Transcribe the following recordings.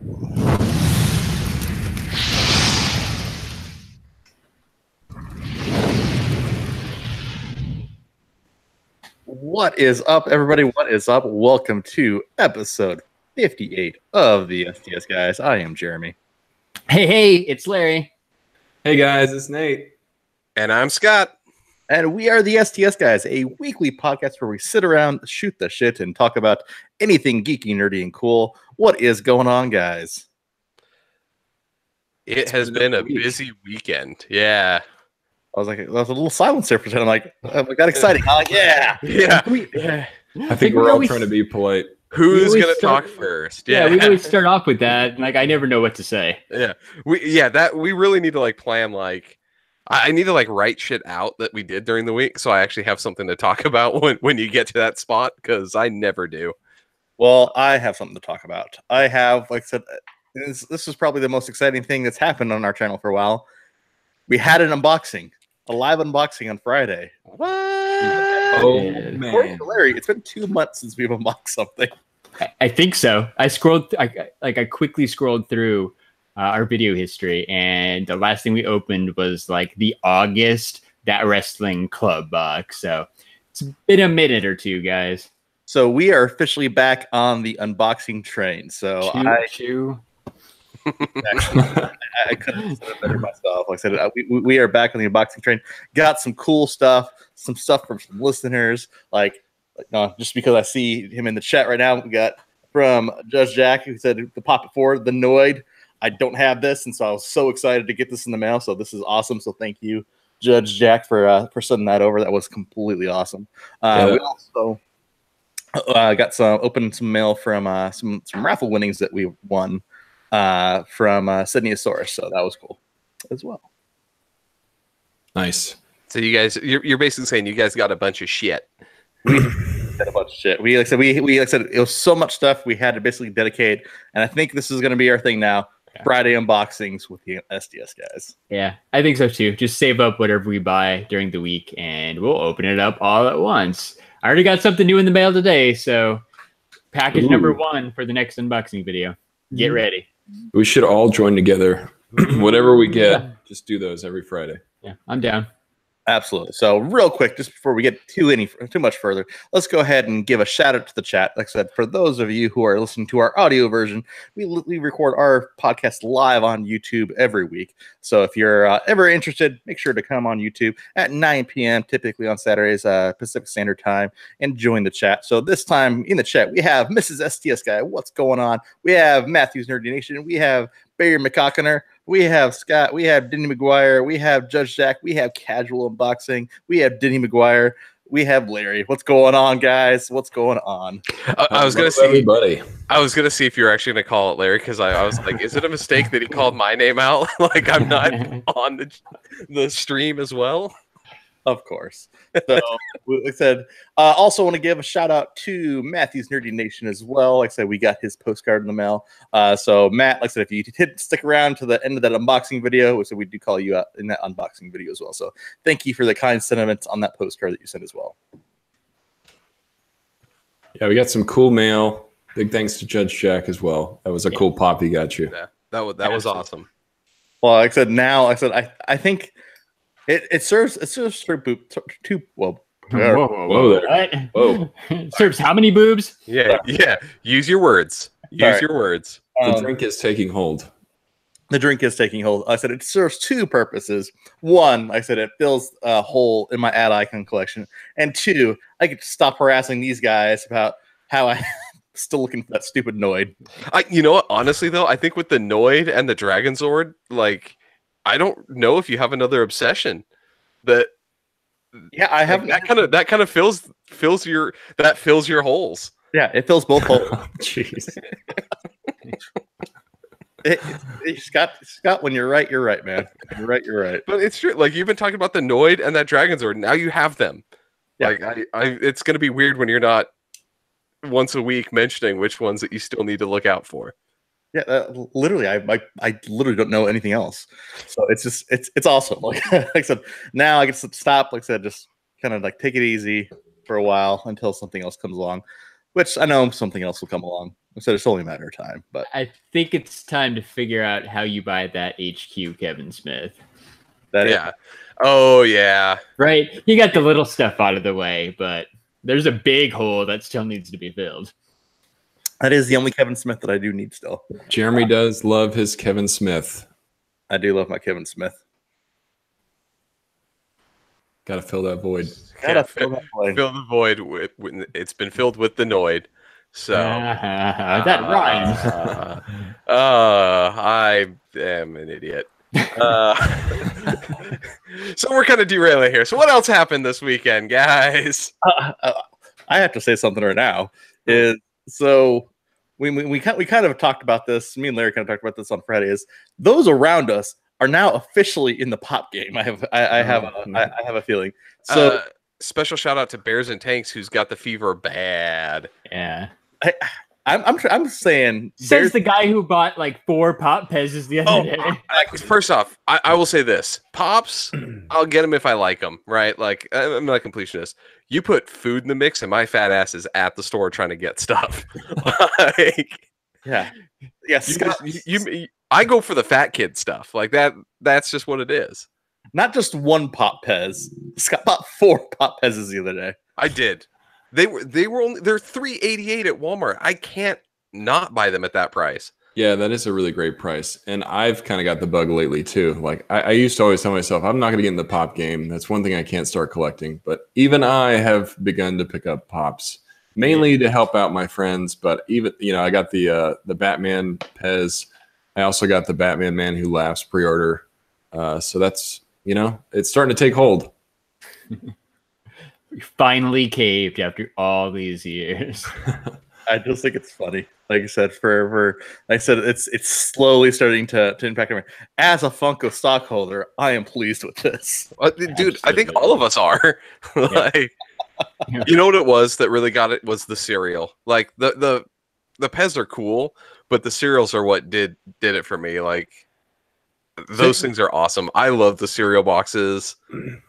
What is up, everybody? What is up? Welcome to episode 58 of the STS Guys. I am Jeremy. Hey, it's Larry. Hey guys, it's Nate. And I'm Scott. And we are the STS Guys, a weekly podcast where we sit around, shoot the shit, and talk about anything geeky, nerdy, and cool. What is going on, guys? It has been a busy weekend. Yeah. I was like, there was a little silence there for a second. I'm like, oh, we got exciting. I'm like, yeah. I think we're all trying to be polite. Who's going to talk first? Yeah, we always start off with that. Like, I never know what to say. Yeah. We really need to like plan like I need to like write shit out that we did during the week so I actually have something to talk about when you get to that spot, because I never do. Well, I have something to talk about. I have, like I said, this is probably the most exciting thing that's happened on our channel for a while. We had an unboxing. A live unboxing on Friday. What? Oh, man. Larry, it's been 2 months since we've unboxed something. I think so. I quickly scrolled through our video history, and the last thing we opened was like the August That Wrestling Club box. So it's been a minute or two, guys. So we are officially back on the unboxing train. So I couldn't have said it better myself. Like I said, we are back on the unboxing train. Got some cool stuff, some stuff from some listeners. Just because I see him in the chat right now, we got from Judge Jack, who said to pop it forward, the Noid. I don't have this, and so I was so excited to get this in the mail. So this is awesome. So thank you, Judge Jack, for sending that over. That was completely awesome. We also got opened some mail from some raffle winnings that we won from Sydneyosaurus, so that was cool as well. Nice. So you guys, you're basically saying you guys got a bunch of shit. We got a bunch of shit. We said it was so much stuff we had to basically dedicate, and I think this is going to be our thing now. Yeah. Friday unboxings with the STS Guys. Yeah, I think so too. Just save up whatever we buy during the week, and we'll open it up all at once. I already got something new in the mail today, so package number 1 for the next unboxing video. Get ready. We should all join together. Whatever we get, just do those every Friday. Yeah, I'm down. Absolutely. So real quick, just before we get too much further, let's go ahead and give a shout out to the chat. Like I said, for those of you who are listening to our audio version, we record our podcast live on YouTube every week. So if you're ever interested, make sure to come on YouTube at 9 p.m., typically on Saturdays, Pacific Standard Time, and join the chat. So this time in the chat, we have Mrs. STS Guy. What's going on? We have Matthew's Nerdy Nation. We have Barry McCockiner. We have Scott, we have Denny McGuire, we have Judge Jack, we have Casual Unboxing, we have Denny McGuire, we have Larry. What's going on, guys? What's going on? I was gonna see everybody. I was gonna see if you were actually gonna call it Larry, because I was like, is it a mistake that he called my name out? Like I'm not on the stream as well? Of course. So like I said, also want to give a shout out to Matthew's Nerdy Nation as well. Like I said, we got his postcard in the mail. So Matt, like I said, if you stick around to the end of that unboxing video, so we do call you out in that unboxing video as well. So thank you for the kind sentiments on that postcard that you sent as well. Yeah, we got some cool mail. Big thanks to Judge Jack as well. That was a cool pop he got you. Yeah, that was awesome. Well, like I said, I think it serves for two. Well, whoa. It serves how many boobs? Yeah. Use your words. Your words. The drink is taking hold. The drink is taking hold. I said it serves 2 purposes. 1, I said it fills a hole in my ad icon collection, and 2, I could stop harassing these guys about how I still looking for that stupid Noid. You know what? Honestly, though, I think with the Noid and the Dragon Zord, like, I don't know if you have another obsession that. Yeah, I have. That kind of fills your holes. Yeah, it fills both holes. Jeez. Scott, when you're right, man. You're right. But it's true. Like, you've been talking about the Noid and that Dragon Zord. Now you have them. Yeah. Like, it's going to be weird when you're not once a week mentioning which ones that you still need to look out for. Yeah, literally, I literally don't know anything else. So it's awesome. Like I said, now I get to stop. Like I said, just kind of like take it easy for a while until something else comes along, which I know something else will come along. So it's only a matter of time. But I think it's time to figure out how you buy that HQ Kevin Smith. Yeah. Oh yeah. Right. You got the little stuff out of the way, but there's a big hole that still needs to be filled. That is the only Kevin Smith that I do need still. Jeremy does love his Kevin Smith. I do love my Kevin Smith. Got to fill that void. Gotta fill that void. Fill the void with it's been filled with the Noid. So that rhymes. I am an idiot. So we're kind of derailing here. So what else happened this weekend, guys? I have to say something right now. So we kind of talked about this. Me and Larry kind of talked about this on Friday. Is those around us are now officially in the pop game? I have a feeling. So special shout out to Bears and Tanks, who's got the fever bad. Yeah. I'm saying says the guy who bought like 4 Pop Pezzes the other day. First off, I will say this: Pops, I'll get them if I like them, right? Like I'm not a completionist. You put food in the mix, and my fat ass is at the store trying to get stuff. Yeah, yes. I go for the fat kid stuff like that. That's just what it is. Not just one Pop Pez. Scott bought 4 Pop Pezzes the other day. I did. They're $3.88 at Walmart. I can't not buy them at that price. Yeah, that is a really great price. And I've kind of got the bug lately too. Like I used to always tell myself, I'm not going to get in the pop game. That's one thing I can't start collecting. But even I have begun to pick up pops, mainly to help out my friends. But even, I got the Batman Pez. I also got the Batman Man Who Laughs pre-order. So that's, it's starting to take hold. We finally caved after all these years. I just think it's funny. Like I said, it's slowly starting to impact me. As a Funko stockholder, I am pleased with this. Dude, I think all of us are. You know what it was that really got it was the cereal. Like the Pez are cool, but the cereals are what did it for me. Like those things are awesome. I love the cereal boxes.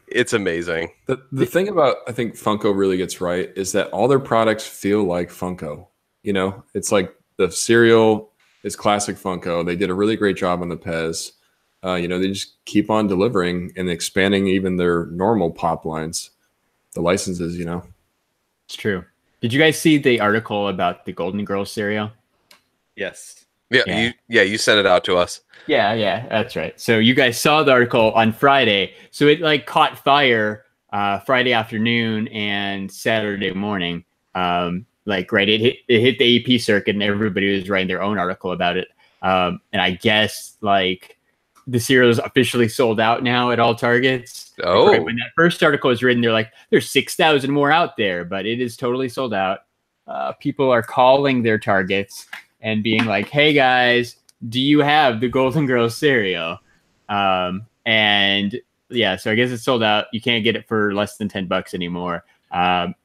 It's amazing. The thing about I think Funko really gets right is that all their products feel like Funko. It's like the cereal is classic Funko. They did a really great job on the Pez. They just keep on delivering and expanding even their normal pop lines, the licenses. It's true. Did you guys see the article about the Golden Girls cereal? Yes. Yeah. You sent it out to us. Yeah, that's right. So you guys saw the article on Friday. So it caught fire Friday afternoon and Saturday morning. It hit the AP circuit and everybody was writing their own article about it. And I guess the cereal is officially sold out now at all Targets. Oh, when that first article was written, they're like, there's 6,000 more out there, but it is totally sold out. People are calling their Targets and being like, hey guys, do you have the Golden Girls cereal? And yeah, so I guess it's sold out. You can't get it for less than $10 anymore.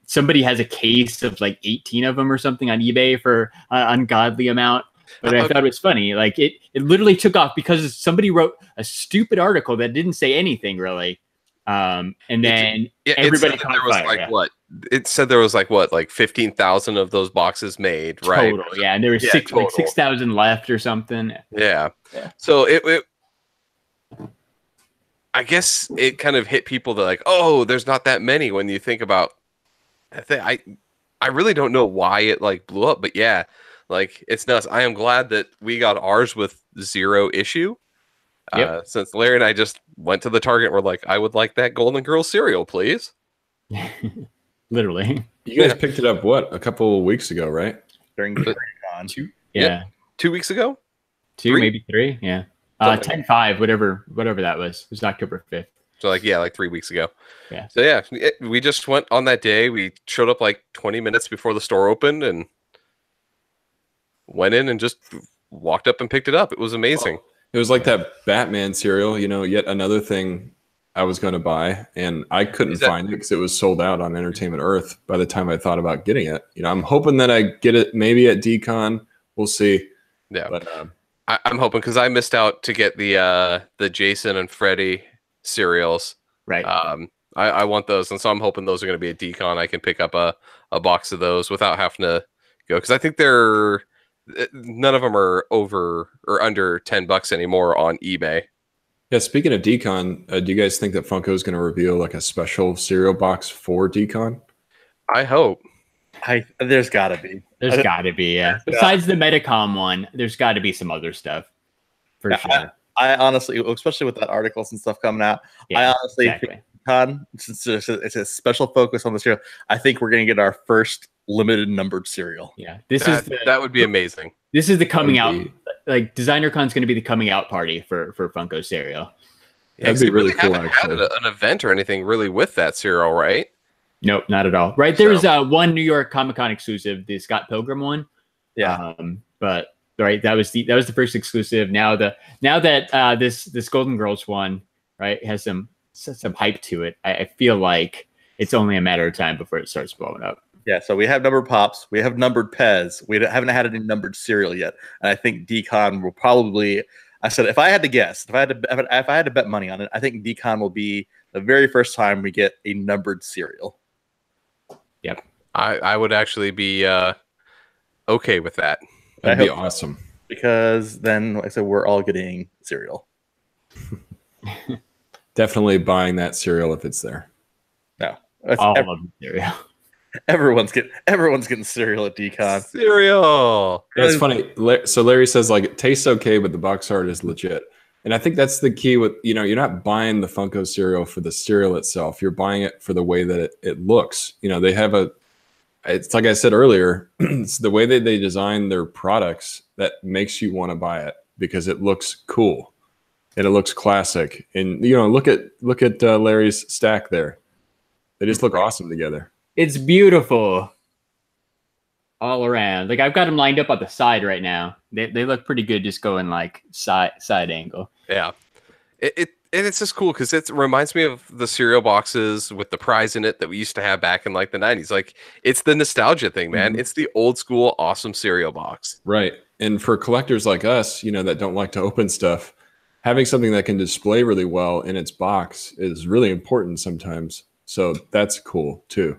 Somebody has a case of 18 of them or something on eBay for an ungodly amount. But I thought it was funny. It literally took off because somebody wrote a stupid article that didn't say anything really. And then everybody caught fire. What? It said there was 15,000 of those boxes made, right? Total, yeah. And there was 6,000 left or something. Yeah. So it I guess it kind of hit people that there's not that many when you think about I really don't know why it blew up, but yeah, it's nuts. I am glad that we got ours with 0 issue. Yep. Since Larry and I just went to the Target, we're I would like that Golden Girl cereal, please. Literally. You guys picked it up, a couple of weeks ago, right? During the con. 2 weeks ago? 2, 3? Maybe 3, yeah. 10/5, whatever that was. It was October 5th. So 3 weeks ago. Yeah. So yeah, we just went on that day. We showed up 20 minutes before the store opened and went in and just walked up and picked it up. It was amazing. It was like that Batman cereal, yet another thing I was going to buy, and I couldn't find it because it was sold out on Entertainment Earth by the time I thought about getting it. I'm hoping that I get it maybe at DCon. We'll see. Yeah, but I'm hoping because I missed out to get the Jason and Freddy cereals. Right. I want those, and so I'm hoping those are going to be at DCon. I can pick up a box of those without having to go because I think they're none of them are over or under $10 anymore on eBay. Yeah, speaking of Decon, do you guys think that Funko is going to reveal like a special cereal box for Decon? I hope. There's got to be. There's got to be, yeah. Besides the Metacom one, there's got to be some other stuff for sure. I honestly, especially with that articles and stuff coming out, I honestly think since it's a special focus on the cereal, I think we're going to get our first limited numbered cereal. Yeah, that would be amazing. This is the coming out. Like DesignerCon's going to be the coming out party for Funko cereal. Yeah, that'd be really cool. Actually, had an event or anything really with that cereal, right? Nope, not at all. Right, there's one New York Comic Con exclusive, the Scott Pilgrim one. Yeah, but right, that was the first exclusive. Now that this Golden Girls one, right, has some hype to it. I feel like it's only a matter of time before it starts blowing up. Yeah, so we have numbered Pops, we have numbered Pez, we haven't had any numbered cereal yet, and I think Decon will probably. I said if I had to guess, if I had to bet money on it, I think Decon will be the very first time we get a numbered cereal. Yep, I would actually be okay with that. That'd be awesome because then, like I said, we're all getting cereal. Definitely buying that cereal if it's there. No, all of the cereal. Everyone's getting cereal at Decon. Cereal. That's funny. So Larry says like it tastes okay, but the box art is legit. And I think that's the key with, you're not buying the Funko cereal for the cereal itself. You're buying it for the way that it looks. They have it's like I said earlier, it's the way that they design their products that makes you want to buy it because it looks cool and it looks classic. And, look at Larry's stack there. They just look awesome together. It's beautiful all around. Like I've got them lined up on the side right now. They look pretty good just going like side angle. Yeah. And it's just cool because it reminds me of the cereal boxes with the prize in it that we used to have back in like the 90s. Like it's the nostalgia thing, man. Mm-hmm. It's the old school awesome cereal box. Right. And for collectors like us, that don't like to open stuff, having something that can display really well in its box is really important sometimes. So that's cool too.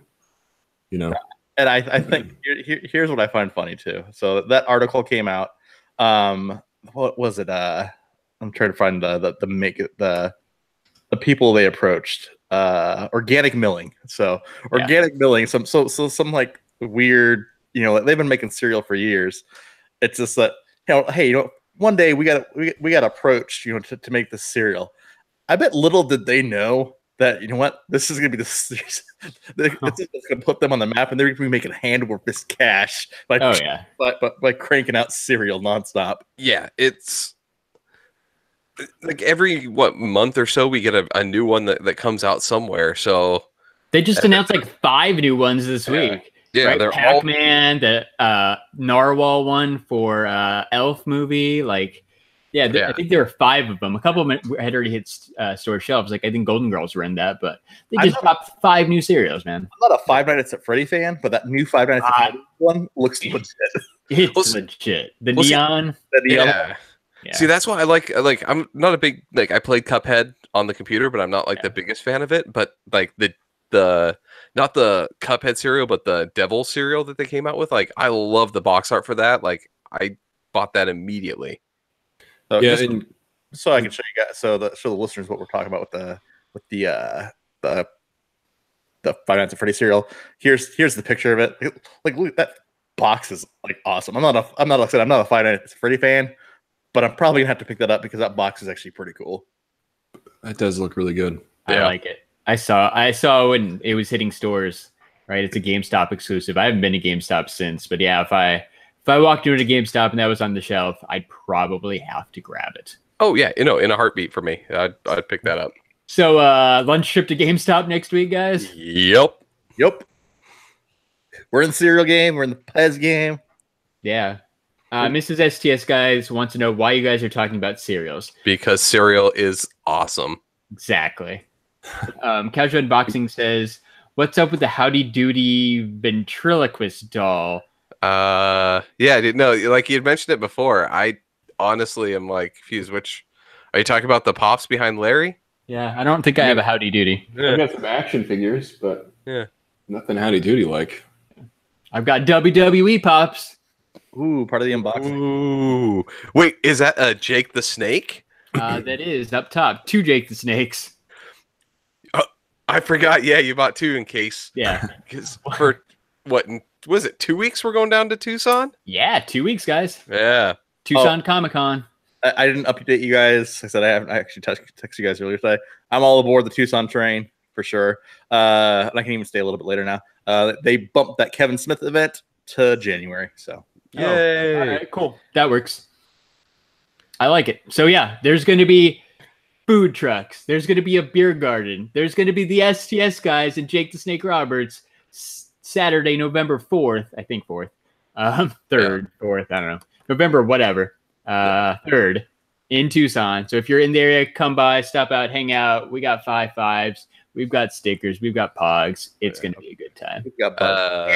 And I think here's what I find funny too. So that article came out. What was it? I'm trying to find the people they approached. Organic milling. So organic milling. Some like weird. They've been making cereal for years. It's just that hey, one day we got approached to make this cereal. I bet little did they know that this is gonna be this is gonna put them on the map, and they're gonna be making hand over fist cash by cranking out cereal nonstop. Yeah, it's like every month or so we get a new one that comes out somewhere. So they just announced like 5 new ones this week. Yeah, right? They're Pac-Man, the Narwhal one for Elf movie, like. Yeah, I think there were 5 of them. A couple of them had already hit store shelves. Like I think Golden Girls were in that, but they just dropped 5 new cereals, man. I'm not a Five Nights at Freddy fan, but that new Five Nights at Freddy one looks legit. It's legit. The neon. Yeah. See, that's why I like. I'm not a big I played Cuphead on the computer, but I'm not the biggest fan of it. But like the not the Cuphead cereal, but the Devil cereal that they came out with. Like I love the box art for that. Like I bought that immediately. So so I can show you guys, show the listeners what we're talking about with the Five Nights at Freddy cereal. Here's the picture of it. Like look, that box is like awesome. I'm not a Five Nights at Freddy fan, but I'm probably gonna have to pick that up because that box is actually pretty cool. That does look really good. I like it. I saw when it was hitting stores. Right, it's a GameStop exclusive. I haven't been to GameStop since, but yeah, if I walked into a GameStop and that was on the shelf, I'd probably have to grab it. Oh yeah, in a heartbeat for me. I'd pick that up. So lunch trip to GameStop next week, guys? Yep. We're in the cereal game. We're in the Pez game. Yeah. Mrs. STS Guys wants to know why you guys are talking about cereals. Because cereal is awesome. Exactly. Casual Unboxing says, what's up with the Howdy Doody ventriloquist doll? Yeah, I didn't know. Like you had mentioned it before. I honestly am confused. Which are you talking about? The Pops behind Larry? Yeah, I don't think I have a Howdy Doody. Yeah. I've got some action figures, but yeah, nothing Howdy Doody like. I've got WWE Pops. Ooh, part of the unboxing. Ooh, wait, is that Jake the Snake? That is up top. 2 Jake the Snakes. I forgot. Yeah, you bought 2 in case. Yeah. Because for what was it? 2 weeks we're going down to Tucson. Yeah, 2 weeks, guys. Yeah. Tucson Comic-Con. I didn't update you guys. I said I actually texted you guys earlier today. I'm all aboard the Tucson train for sure. And I can even stay a little bit later now. They bumped that Kevin Smith event to January. So Yay. All right, cool. That works. I like it. So yeah, there's going to be food trucks. There's going to be a beer garden. There's going to be the STS Guys and Jake the Snake Roberts Saturday, November 4th. I think 4th. 3rd, 4th. I don't know. November, whatever. 3rd in Tucson. So if you're in the area, come by, stop out, hang out. We got 5.5s. We've got stickers. We've got pogs. It's going to be a good time. we've got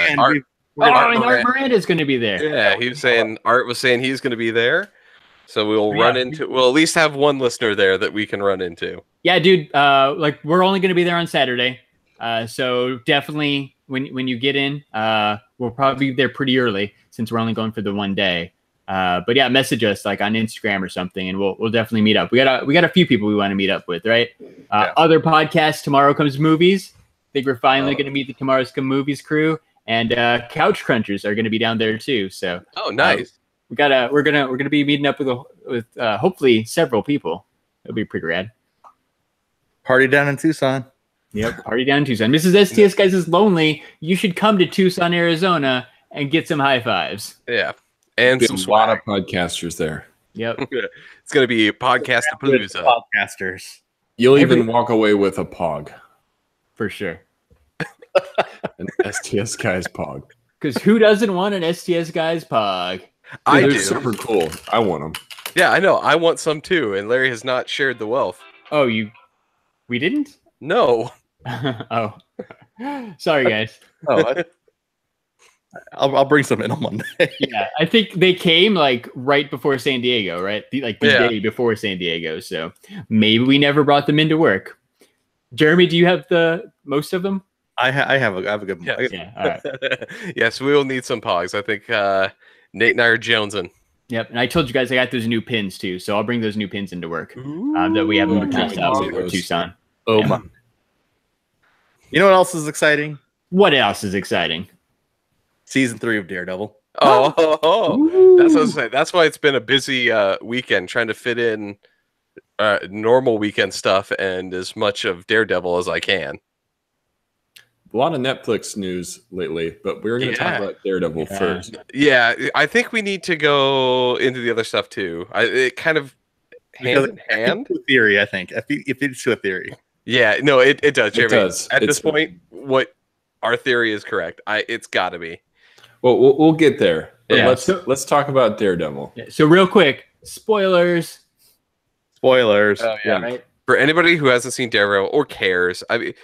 And Art Miranda's going to be there. Yeah, he was saying Art was saying he's going to be there. So we'll we'll at least have one listener there that we can run into. Yeah, dude. Like we're only going to be there on Saturday. So definitely when you get in, we'll probably be there pretty early since we're only going for the one day. But yeah, message us like on Instagram or something, and we'll definitely meet up. We got a few people we want to meet up with, right? Other podcasts, Tomorrow Comes Movies. I think we're finally going to meet the Tomorrow's Come Movies crew, and Couch Crunchers are going to be down there too. So Nice. we're gonna be meeting up with hopefully several people. It'll be pretty rad. Party down in Tucson. Yep, party down in Tucson. Mrs. STS Guys is lonely. You should come to Tucson, Arizona, and get some high fives. Yeah. And some a lot of podcasters there. Yep. It's going to be podcast palooza. Podcasters. You'll even walk away with a pog. For sure. An STS Guys pog. Because who doesn't want an STS Guys pog? I They're do. super cool. I want them. Yeah, I know. I want some too. And Larry has not shared the wealth. Oh, we didn't? No. Oh. Sorry, guys. I'll bring some in on Monday. Yeah, I think they came like right before San Diego, right? The day before San Diego. So maybe we never brought them into work. Jeremy, do you have the most of them? I have a good one. Yes. Yeah. All right. Yes, we will need some pogs. I think Nate and I are jonesing. Yep. And I told you guys I got those new pins too, so I'll bring those new pins into work that we haven't passed out for Tucson. Oh my! You know what else is exciting? What else is exciting? Season 3 of Daredevil. That's what I was saying. That's why it's been a busy weekend trying to fit in normal weekend stuff and as much of Daredevil as I can. A lot of Netflix news lately, but we're going to talk about Daredevil first. Yeah, I think we need to go into the other stuff too. It kind of hand in hand. Theory, I think. If it's to a theory. Yeah, no, it does, Jeremy. It does. At this point, what our theory is correct. It's got to be. Well, we'll get there. Yeah. Let's talk about Daredevil. Yeah, so real quick, spoilers. Spoilers. Oh, yeah. Right. For anybody who hasn't seen Daredevil or cares, I mean,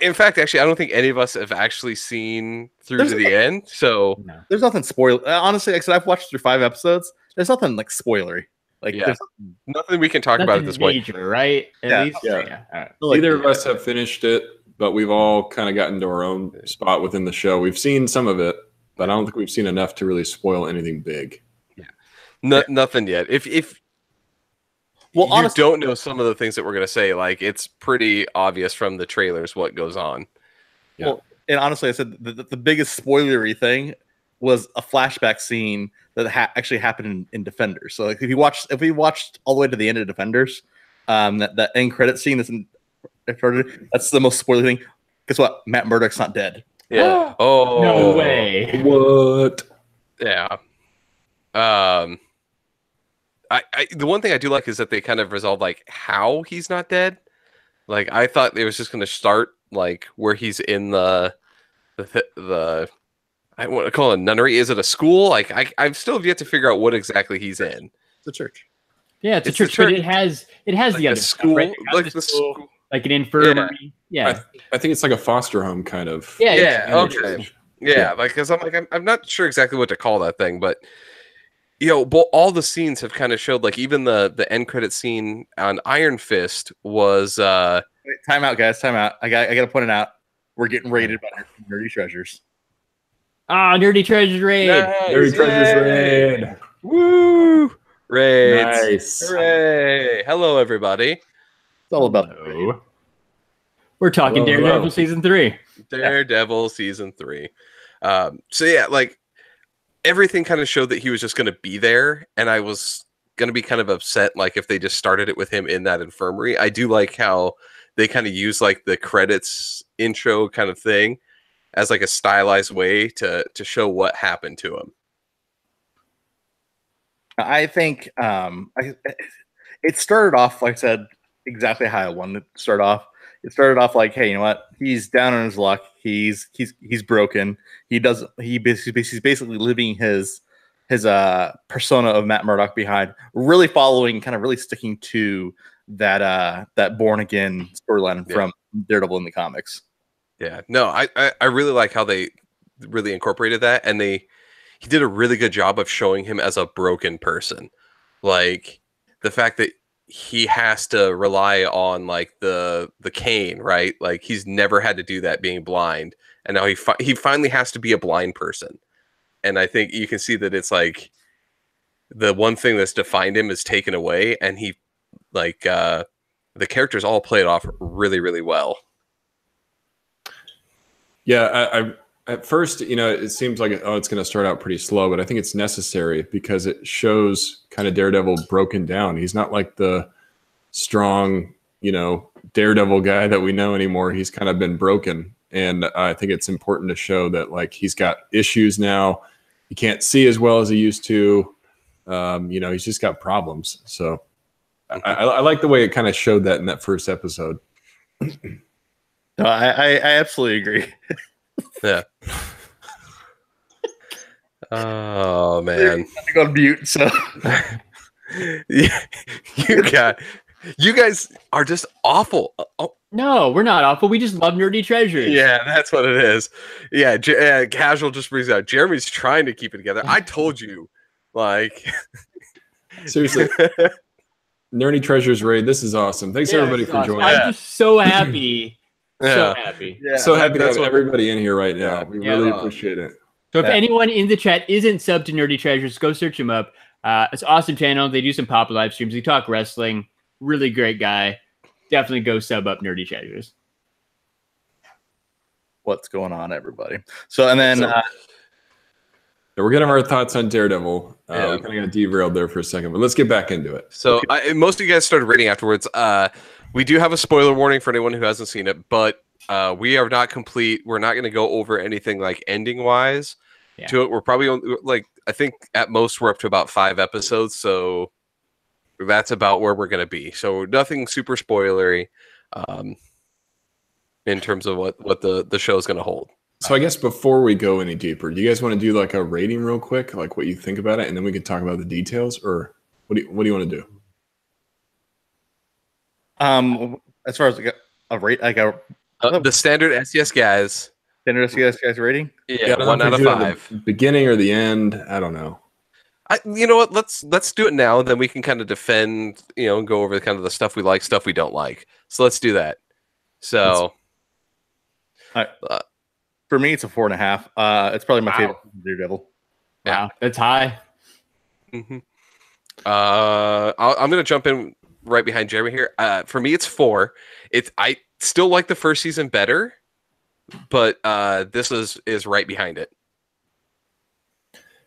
in fact, actually, I don't think any of us have actually seen through to the end. So there's nothing spoil. Honestly, like I said, I've watched through 5 episodes. There's nothing like spoilery. Like there's nothing we can talk about at this point. Right? At least. Yeah. All right. Neither of us have finished it, but we've all kind of gotten to our own spot within the show. We've seen some of it, but I don't think we've seen enough to really spoil anything big. Nothing yet. If you honestly don't know some of the things that we're going to say, like it's pretty obvious from the trailers what goes on. Yeah. Well, and honestly, I said the biggest spoilery thing was a flashback scene that actually happened in Defenders. So like if we watched all the way to the end of Defenders, that end credit scene that's the most spoilery thing. Guess what? Matt Murdock's not dead. Yeah. No way. What? Yeah. The one thing I do like is that they kind of resolve like how he's not dead. Like I thought it was just going to start like where he's in the I want to call it a nunnery. Is it a school? Like I'm still yet to figure out what exactly he's in. It's a church. Yeah, it's a church, but it has like the other school, stuff, right? like the school, like an infirmary. Yeah. I think it's like a foster home kind of. Yeah. Okay. Yeah, like because I'm not sure exactly what to call that thing, but all the scenes have kind of showed like even the end credit scene on Iron Fist was. Wait, time out, guys. Time out. I got to point it out. We're getting rated by Nerdy Treasures. Ah, Nerdy Treasures Raid. Nerdy Treasures Raid. Woo! Raids. Nice. Hooray! Hello, everybody. It's all about Hello. We're talking Hello, Daredevil hello. season 3. Daredevil season 3. So yeah, like everything kind of showed that he was just going to be there, and I was going to be kind of upset, like if they just started it with him in that infirmary. I do like how they kind of use like the credits intro kind of thing as like a stylized way to show what happened to him. I think it started off, like I said, exactly how I wanted it to start off. It started off like, hey, you know what? He's down on his luck. He's broken. He's basically living his persona of Matt Murdock behind, really following, kind of really sticking to that born again storyline from Daredevil in the comics. Yeah, no, I really like how they really incorporated that, and he did a really good job of showing him as a broken person. Like the fact that he has to rely on like the cane, right? Like he's never had to do that being blind, and now he finally has to be a blind person. And I think you can see that it's like the one thing that's defined him is taken away, and he like the characters all played off really, really well. Yeah, I at first, it seems like it's going to start out pretty slow, but I think it's necessary because it shows kind of Daredevil broken down. He's not like the strong, Daredevil guy that we know anymore. He's kind of been broken, and I think it's important to show that like he's got issues now. He can't see as well as he used to. He's just got problems. So I like the way it kind of showed that in that first episode. No, I absolutely agree. Yeah. Oh man. I got mute, so yeah, you guys are just awful. Oh, No, we're not awful. We just love Nerdy Treasures. yeah, that's what it is. Yeah, Casual just brings out Jeremy's trying to keep it together. I told you, like, seriously. Nerdy Treasures Raid. This is awesome. Thanks everybody for joining. I'm just so happy. Yeah. So happy. yeah, So happy to have what- everybody in here right now. Yeah. We Yeah. really appreciate it. So if Yeah. anyone in the chat isn't subbed to Nerdy Treasures, go search him up. It's an awesome channel. They do some pop live streams. They talk wrestling. Really great guy. Definitely go sub up Nerdy Treasures. what's going on, everybody? So and then So we're getting our thoughts on Daredevil. Yeah. We kind of got derailed there for a second, but let's get back into it. So most of you guys started rating afterwards. We do have a spoiler warning for anyone who hasn't seen it, but we are not complete. We're not going to go over anything like ending wise to it. We're probably like, I think at most we're up to about 5 episodes. So that's about where we're going to be. So nothing super spoilery in terms of what the show is going to hold. So I guess before we go any deeper, do you guys want to do like a rating real quick, like what you think about it, and then we can talk about the details, or what do you want to do? as far as like a rate, like a The standard STS Guys. standard STS Guys rating. Yeah, I don't 1 know if out we of do it at 5. the beginning or the end. I don't know. You know what? Let's do it now. Then we can kind of defend, and go over kind of the stuff we like, stuff we don't like. So let's do that. So, For me, it's a 4.5. It's probably my Wow. favorite Daredevil. Wow, that's high. mhm. I'm gonna jump in right behind Jeremy here. For me, it's 4. I still like the first season better, but this is right behind it.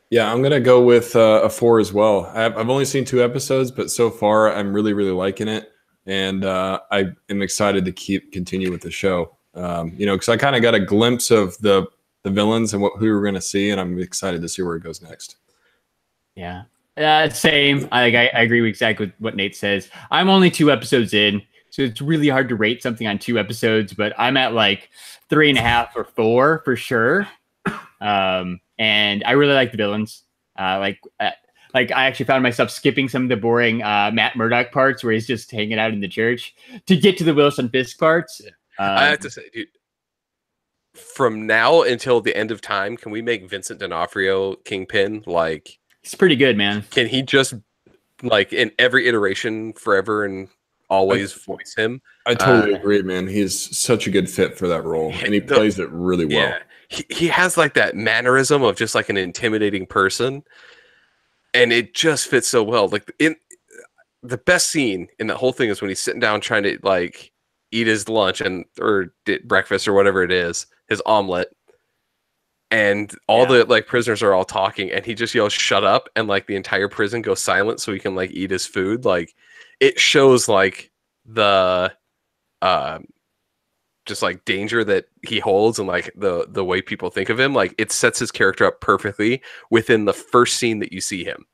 Yeah, I'm gonna go with a 4 as well. I've only seen 2 episodes, but so far I'm really, really liking it, and I am excited to continue with the show. Because I kind of got a glimpse of the villains and who we're gonna see, and I'm excited to see where it goes next. Yeah. Same. I agree with exactly what Nate says. I'm only 2 episodes in, so it's really hard to rate something on 2 episodes, but I'm at like 3.5 or 4 for sure. And I really like the villains. I actually found myself skipping some of the boring Matt Murdock parts where he's just hanging out in the church to get to the Wilson Fisk parts. I have to say, dude, from now until the end of time, can we make Vincent D'Onofrio Kingpin? Like, He's pretty good, man. can he just like in every iteration forever and always voice him? I totally agree, man. He's such a good fit for that role, and he plays it really well. Yeah, he has like that mannerism of just like an intimidating person, and it just fits so well. Like in the best scene in that whole thing is when he's sitting down trying to like eat his lunch or breakfast or whatever it is, his omelet, and all the like prisoners are all talking, and he just yells "shut up," and like the entire prison goes silent so he can like eat his food. Like it shows like the just like danger that he holds and like the way people think of him. Like it sets his character up perfectly within the first scene that you see him.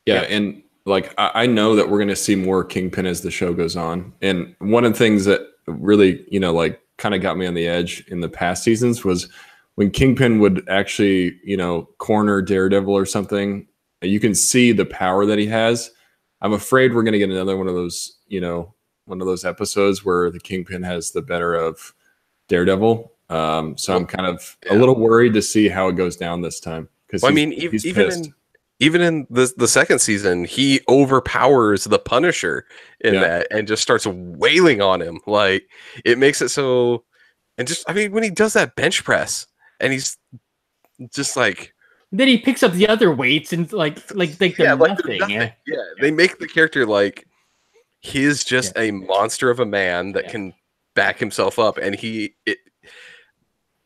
Yeah, and like I know that we're going to see more Kingpin as the show goes on, and one of the things that really like kind of got me on the edge in the past seasons was when Kingpin would actually corner Daredevil or something. You can see the power that he has. I'm afraid we're going to get another one of those episodes where the Kingpin has the better of Daredevil. So I'm kind of a little worried to see how it goes down this time, because even in the second season, he overpowers the Punisher in that and just starts wailing on him. Like it makes it so, and just when he does that bench press and he's just like, then he picks up the other weights and like they're nothing. Yeah, they make the character like he's just a monster of a man that can back himself up, and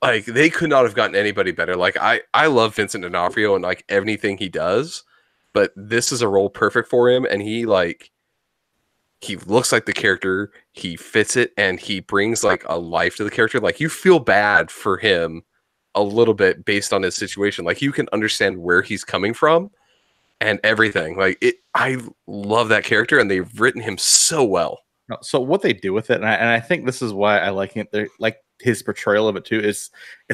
like they could not have gotten anybody better. Like I love Vincent D'Onofrio and like anything he does, but this is a role perfect for him, and he looks like the character, he fits it, and he brings like a life to the character. Like you feel bad for him a little bit based on his situation. Like you can understand where he's coming from and everything. Like I love that character, and they've written him so well. So what they do with it, and I think this is why I like it. They're like his portrayal of it too. It's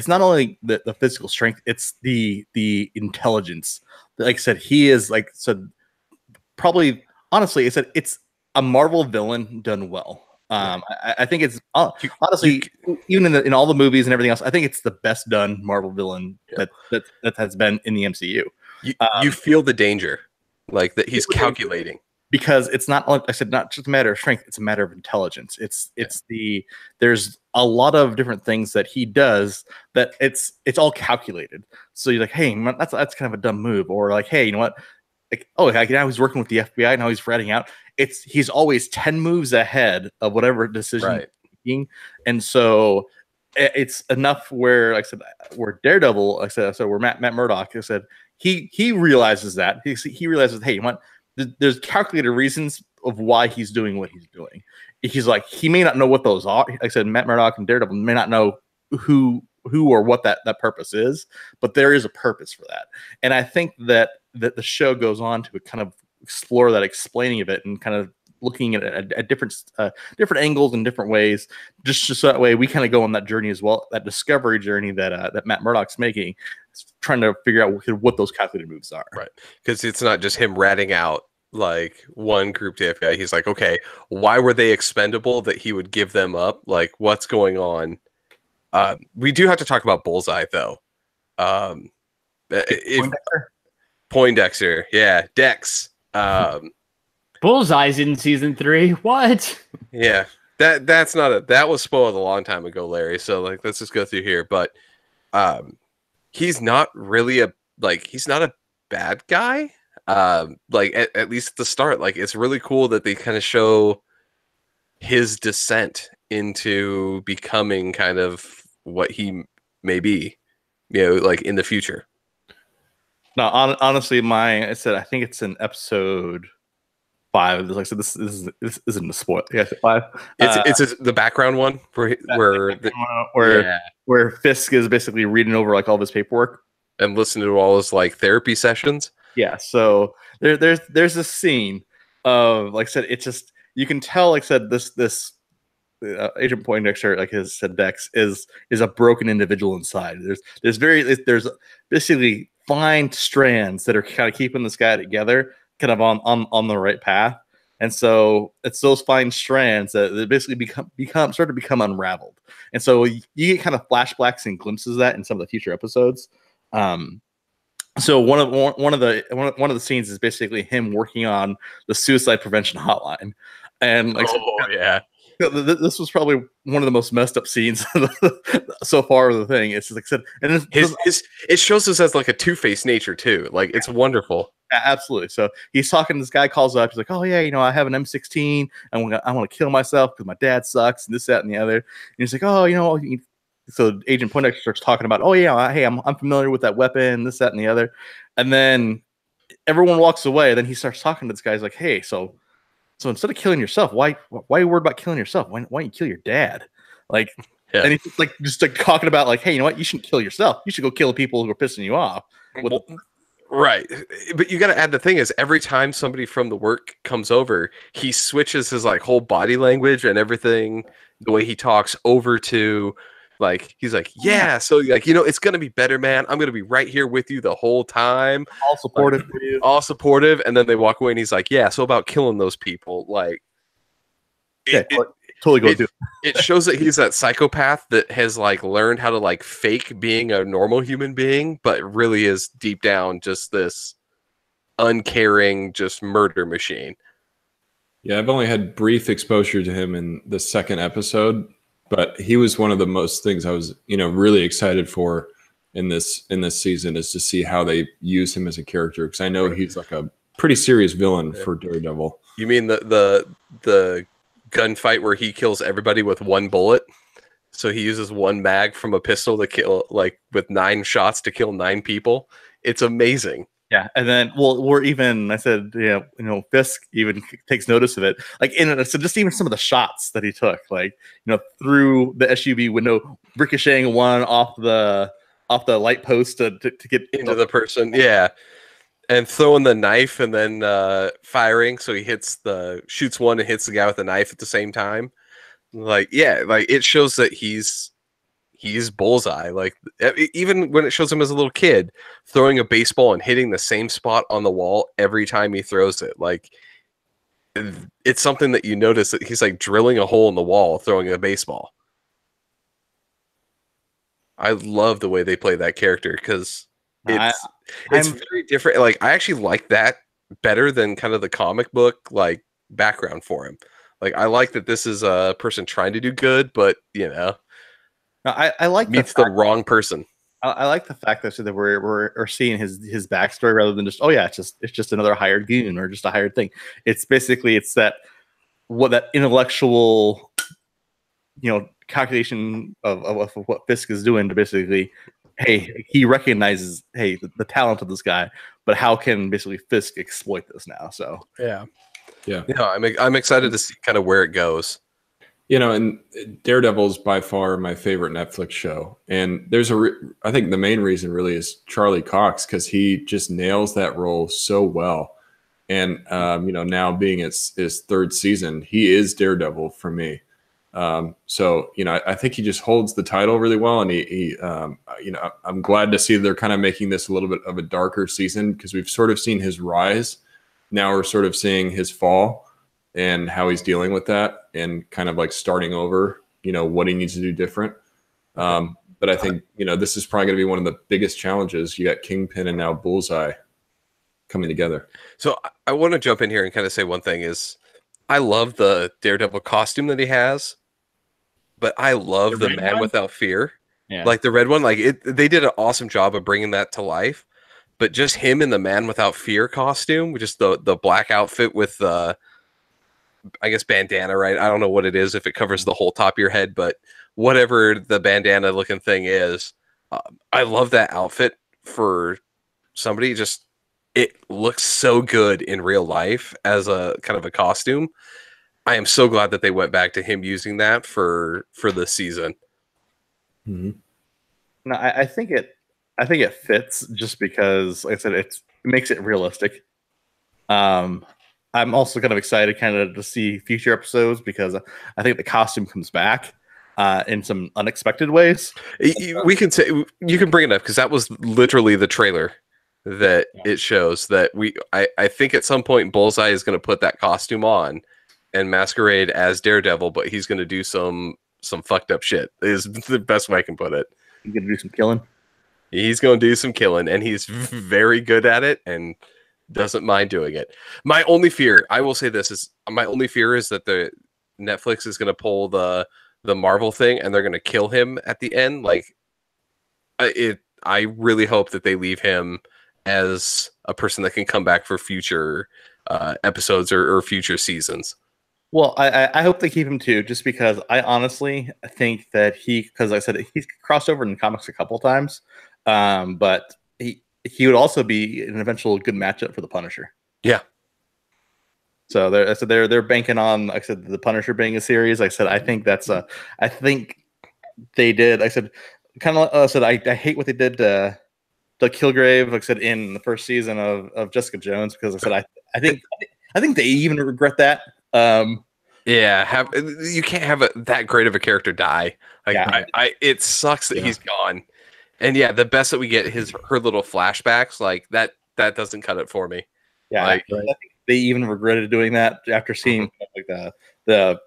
not only the physical strength, it's the intelligence. Like I said, he is probably honestly, it's a Marvel villain done well. I think it's honestly, even in all the movies and everything else, I think it's the best done Marvel villain that has been in the MCU. You feel the danger, like that he's calculating, because it's not, like I said, not just a matter of strength; it's a matter of intelligence. There's a lot of different things that he does that it's all calculated. So you're like, hey, that's kind of a dumb move, or like, hey, you know what? Like, now he's working with the FBI, now he's ratting out. He's always 10 moves ahead of whatever decision he's making. And so it's enough where, like I said, where Daredevil, like I said, where Matt Murdock, I said, he realizes that. He realizes, hey, you know what? There's calculated reasons of why he's doing what he's doing. He's like, he may not know what those are. Like I said, Matt Murdock and Daredevil may not know who or what that purpose is, but there is a purpose for that. And I think that the show goes on to kind of explore that, explaining of it, and kind of looking at different angles and different ways, just so that way we kind of go on that journey as well, that discovery journey that Matt Murdock's making, trying to figure out what those calculated moves are. Right, because it's not just him ratting out like one group to FBI. He's like, okay, why were they expendable that he would give them up? Like, what's going on? We do have to talk about Bullseye, though. Poindexter, yeah, Dex. Bullseye's in season 3. What? Yeah, that was spoiled a long time ago, Larry. So like, let's just go through here. But he's not really he's not a bad guy. Like at least at the start, like it's really cool that they kind of show his descent into becoming kind of what he may be, like in the future. No, honestly, I think it's in episode 5. Like I said, this isn't a spoil. Yeah, 5. It's the background one where Fisk is basically reading over like all of his paperwork and listening to all his like therapy sessions. Yeah, so there's a scene of, like I said, it's just, you can tell, like I said, this Agent Poindexter, like his said, Dex is a broken individual inside. There's basically fine strands that are kind of keeping this guy together, kind of on the right path. And so it's those fine strands that basically become unraveled. And so you get kind of flashbacks and glimpses of that in some of the future episodes. So one of the scenes is basically him working on the suicide prevention hotline, and like, This was probably one of the most messed up scenes so far of the thing. It's just like I said, and it shows us as like a two-faced nature too. Like it's wonderful. Absolutely. So he's talking. This guy calls up. He's like, "Oh yeah, I have an M16. I want to kill myself because my dad sucks and this, that, and the other." And he's like, "Oh, So Agent Poindexter starts talking about, "Oh yeah, hey, I'm familiar with that weapon, this, that, and the other." And then everyone walks away. Then he starts talking to this guy. He's like, "Hey, so instead of killing yourself, why are you worried about killing yourself? Why don't you kill your dad?" Like, and he's just talking about like, "Hey, you know what? You shouldn't kill yourself. You should go kill the people who are pissing you off." Right. But you got to add the thing is every time somebody from the work comes over, he switches his like whole body language and everything, the way he talks over to like, he's like, yeah, so like, it's going to be better, man. I'm going to be right here with you the whole time. All supportive for you. All supportive. And then they walk away and he's like, yeah, so about killing those people. Like, totally go do it. It shows that he's that psychopath that has like learned how to like fake being a normal human being, but really is deep down just this uncaring, just murder machine. Yeah, I've only had brief exposure to him in the second episode, but he was one of the most things I was, really excited for in this season is to see how they use him as a character, because I know he's like a pretty serious villain for Daredevil. You mean the gunfight where he kills everybody with one bullet? So he uses one mag from a pistol to kill, like with 9 shots to kill 9 people. It's amazing. Yeah, and then I said, Fisk even takes notice of it. Like so just even some of the shots that he took, like through the SUV window, ricocheting one off the light post to get into the person. Yeah. And throwing the knife and then firing, so he shoots one and hits the guy with the knife at the same time. Like, yeah, like it shows that he's Bullseye. Like even when it shows him as a little kid throwing a baseball and hitting the same spot on the wall every time he throws it. Like it's something that you notice that he's like drilling a hole in the wall throwing a baseball. I love the way they play that character because it's very different. Like I actually like that better than kind of the comic book like background for him. Like I like that this is a person trying to do good, but I like meets the wrong person. I like the fact that we're seeing his backstory rather than just it's just another hired goon or just a hired thing. It's basically that intellectual calculation of what Fisk is doing to basically, hey, he recognizes the talent of this guy, but how can basically Fisk exploit this now? So yeah. I'm excited to see kind of where it goes. And Daredevil is by far my favorite Netflix show. And there's I think the main reason really is Charlie Cox, because he just nails that role so well. And, now being his 3rd season, he is Daredevil for me. So, I think he just holds the title really well. And I'm glad to see they're kind of making this a little bit of a darker season, because we've sort of seen his rise. Now we're sort of seeing his fall and how he's dealing with that and kind of like starting over, what he needs to do different. But I think, this is probably going to be one of the biggest challenges. You got Kingpin and now Bullseye coming together. So I want to jump in here and kind of say one thing is I love the Daredevil costume that he has, but I love the Man Without Fear. Yeah. Like the red one, they did an awesome job of bringing that to life. But just him in the Man Without Fear costume, just the black outfit with I guess bandana, right? I don't know what it is, if it covers the whole top of your head, but whatever the bandana looking thing is, I love that outfit for somebody. Just it looks so good in real life as a kind of a costume. I am so glad that they went back to him using that for the season. Mm-hmm. No, I think it fits just because, like I said, it makes it realistic. I'm also kind of excited to see future episodes because I think the costume comes back in some unexpected ways. We can say you can bring it up because that was literally the trailer that it shows that I think at some point Bullseye is going to put that costume on and masquerade as Daredevil, but he's going to do some fucked up shit is the best way I can put it. He's going to do some killing. He's going to do some killing, and he's very good at it and doesn't mind doing it. My only fear, I will say this, is my only fear is that Netflix is going to pull the Marvel thing and they're going to kill him at the end. Like, I really hope that they leave him as a person that can come back for future episodes or future seasons. Well, I hope they keep him too, just because I honestly think that because like I said, he's crossed over in the comics a couple times, but he would also be an eventual good matchup for the Punisher. Yeah. So they're banking on, like I said, the Punisher being a series. Like I said, I think I think they did. Like I said, kind of I said, I hate what they did to Kilgrave. Like I said, in the first season of Jessica Jones, because I said I think they even regret that. Yeah, you can't have that great of a character die. Like, yeah. It sucks that he's gone. And yeah, the best that we get her little flashbacks, like that doesn't cut it for me. Yeah, like, I think they even regretted doing that after seeing like the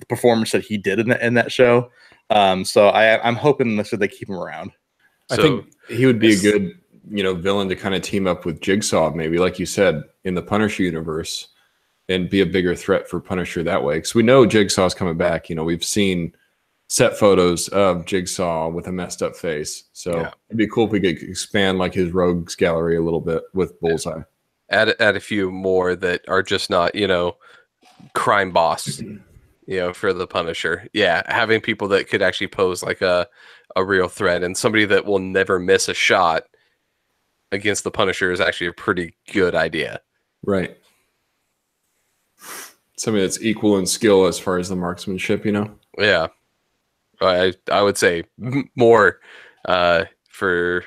performance that he did in that show. So I'm hoping that they keep him around. I think he would be a good, villain to kind of team up with Jigsaw, maybe, like you said, in the Punisher universe, and be a bigger threat for Punisher that way. Because we know Jigsaw's coming back. We've seen set photos of Jigsaw with a messed up face. So it'd be cool if we could expand like his rogues gallery a little bit with Bullseye. Add a few more that are just not, crime boss, for the Punisher. Yeah, having people that could actually pose like a real threat, and somebody that will never miss a shot against the Punisher is actually a pretty good idea. Right. Somebody that's equal in skill as far as the marksmanship, Yeah. I would say more for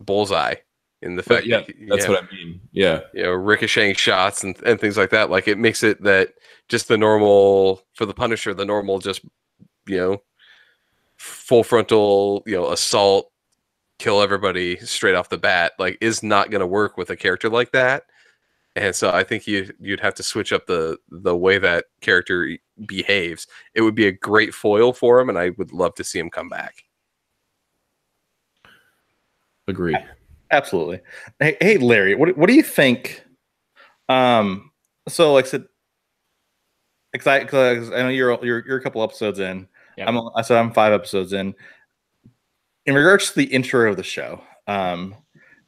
Bullseye in the fact that's what I mean. Yeah. Ricocheting shots and things like that. Like, it makes it that just the normal for the Punisher, the normal just full frontal, assault, kill everybody straight off the bat, like, is not going to work with a character like that. And so I think you'd have to switch up the way that character behaves. It would be a great foil for him, and I would love to see him come back. Agree. Absolutely. Hey Larry, what do you think? So like I said, because I know you're a couple episodes in. Yep. I'm 5 episodes in. In regards to the intro of the show, do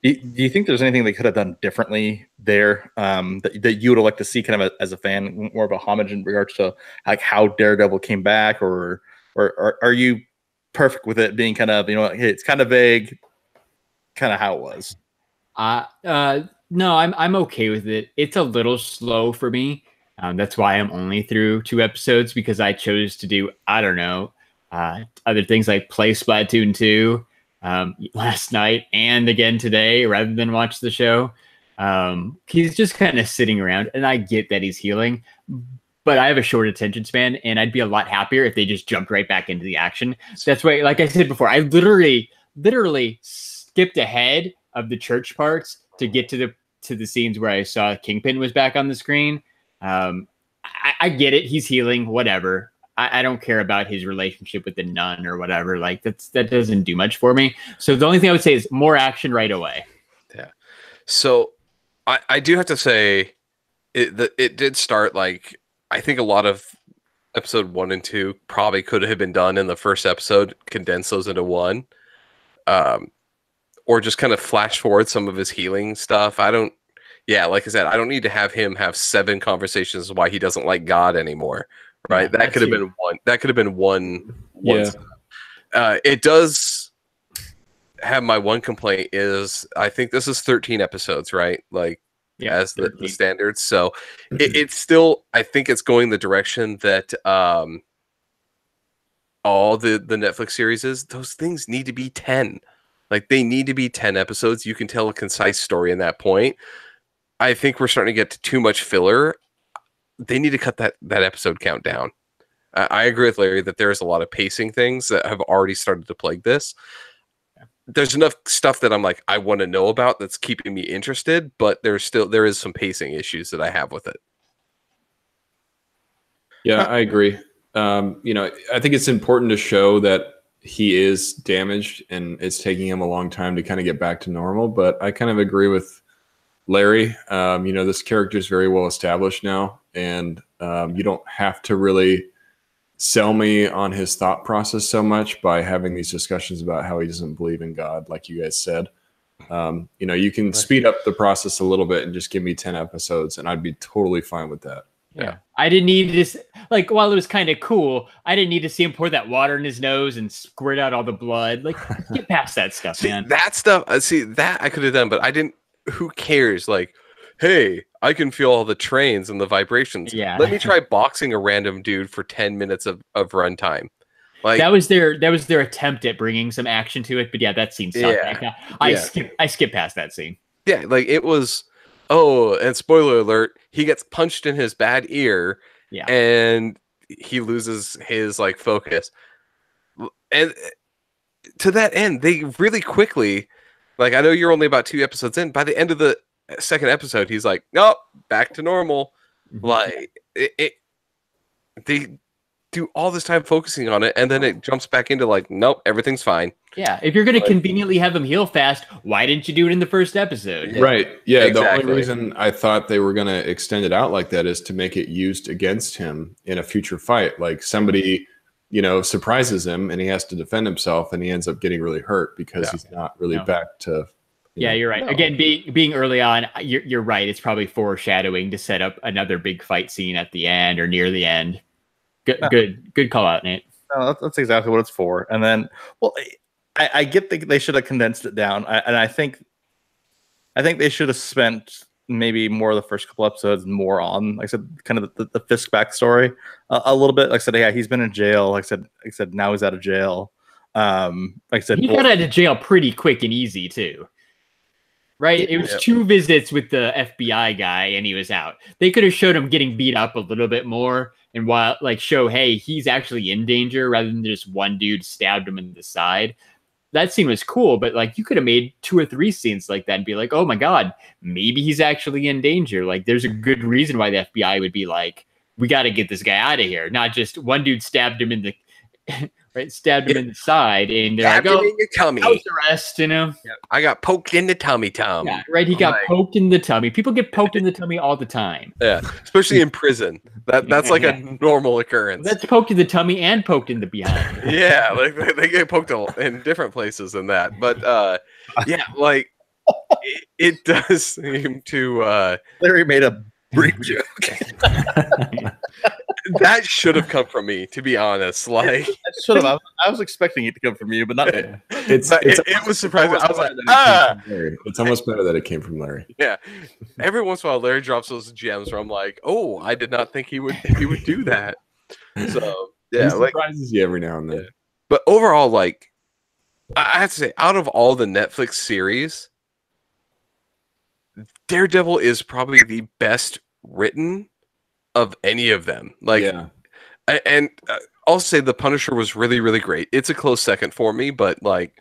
you think there's anything they could have done differently there that you would like to see, kind of as a fan, more of a homage in regards to like how Daredevil came back, or are you perfect with it being kind of hey, it's kind of vague, kind of how it was? No, I'm okay with it. It's a little slow for me. That's why I'm only through 2 episodes, because I chose to do other things like play Splatoon 2. Last night and again today, rather than watch the show. He's just kind of sitting around, and I get that he's healing, but I have a short attention span, and I'd be a lot happier if they just jumped right back into the action. That's why, like I said before, I literally skipped ahead of the church parts to get to the scenes where I saw Kingpin was back on the screen. I get it. He's healing, whatever. I don't care about his relationship with the nun or whatever. Like, that doesn't do much for me. So the only thing I would say is more action right away. Yeah. So I do have to say it did start, like, I think a lot of episode 1 and 2 probably could have been done in the first episode, condense those into one, or just kind of flash forward some of his healing stuff. Like I said, I don't need to have him have 7 conversations why he doesn't like God anymore. Right, that could have been one. That could have been one. Yeah. It does have my one complaint is I think this is 13 episodes, right? Like, as the standards. So it's still, I think it's going the direction that all the Netflix series is. Those things need to be 10. Like, they need to be 10 episodes. You can tell a concise story in that point. I think we're starting to get to too much filler. They need to cut that episode count down. I agree with Larry that there's a lot of pacing things that have already started to plague this. There's enough stuff that I'm like, I want to know about that's keeping me interested, but there is some pacing issues that I have with it. Yeah, I agree. I think it's important to show that he is damaged and it's taking him a long time to kind of get back to normal, but I kind of agree with Larry. This character is very well established now, and you don't have to really sell me on his thought process so much by having these discussions about how he doesn't believe in God, like you guys said. You can speed up the process a little bit and just give me 10 episodes, and I'd be totally fine with that. Yeah. I didn't need this. Like, while it was kind of cool, I didn't need to see him pour that water in his nose and squirt out all the blood. Like, get past that stuff, man. That stuff, that I could have done, but I didn't. Who cares? Like, hey, I can feel all the trains and the vibrations. Yeah. Let me try boxing a random dude for 10 minutes of runtime. Like, that was their attempt at bringing some action to it. But yeah, that scene sucked. Yeah. I skipped past that scene. Yeah, like it was. Oh, and spoiler alert, he gets punched in his bad ear. Yeah. And he loses his like focus. And to that end, they really quickly, like, I know you're only about 2 episodes in. By the end of the second episode, he's like, nope, back to normal. Mm-hmm. Like they do all this time focusing on it, and then it jumps back into like, nope, everything's fine. Yeah, if you're going to conveniently have him heal fast, why didn't you do it in the first episode? Right. Yeah, exactly. The only reason I thought they were going to extend it out like that is to make it used against him in a future fight. Like somebody, surprises him and he has to defend himself and he ends up getting really hurt because he's not really back to... You're right. No. Again, being early on, you're right. It's probably foreshadowing to set up another big fight scene at the end or near the end. Good call out, Nate. No, that's exactly what it's for. And then, I get they should have condensed it down, and I think they should have spent maybe more of the first couple episodes more on, like I said, kind of the Fisk backstory a little bit. Like I said, yeah, he's been in jail. Like I said, now he's out of jail. Like I said, he got out of jail pretty quick and easy too. Right? It was 2 visits with the FBI guy and he was out. They could have showed him getting beat up a little bit more and show, hey, he's actually in danger rather than just one dude stabbed him in the side. That scene was cool, but like you could have made 2 or 3 scenes like that and be like, oh my God, maybe he's actually in danger. Like there's a good reason why the FBI would be like, we got to get this guy out of here. Not just one dude stabbed him in the stabbed him in the side and they're like, oh, in your tummy. House arrest, I got poked in the tummy, Tom. Yeah, right. He got poked in the tummy. People get poked in the tummy all the time. Yeah, especially in prison. That's like a normal occurrence. That's poked in the tummy and poked in the behind. Yeah, like they get poked in different places than that. But yeah, like it does seem to. Larry made a brief joke. That should have come from me, to be honest. Like, should have. I was expecting it to come from you, but not. It was surprising. I was like, It's almost better that it came from Larry. Yeah. Every once in a while, Larry drops those gems where I'm like, oh, I did not think he would do that. So yeah, he surprises you every now and then. Yeah. But overall, like, I have to say, out of all the Netflix series, Daredevil is probably the best written of any of them. Like, yeah. And I'll say the Punisher was really, really great. It's a close second for me, but like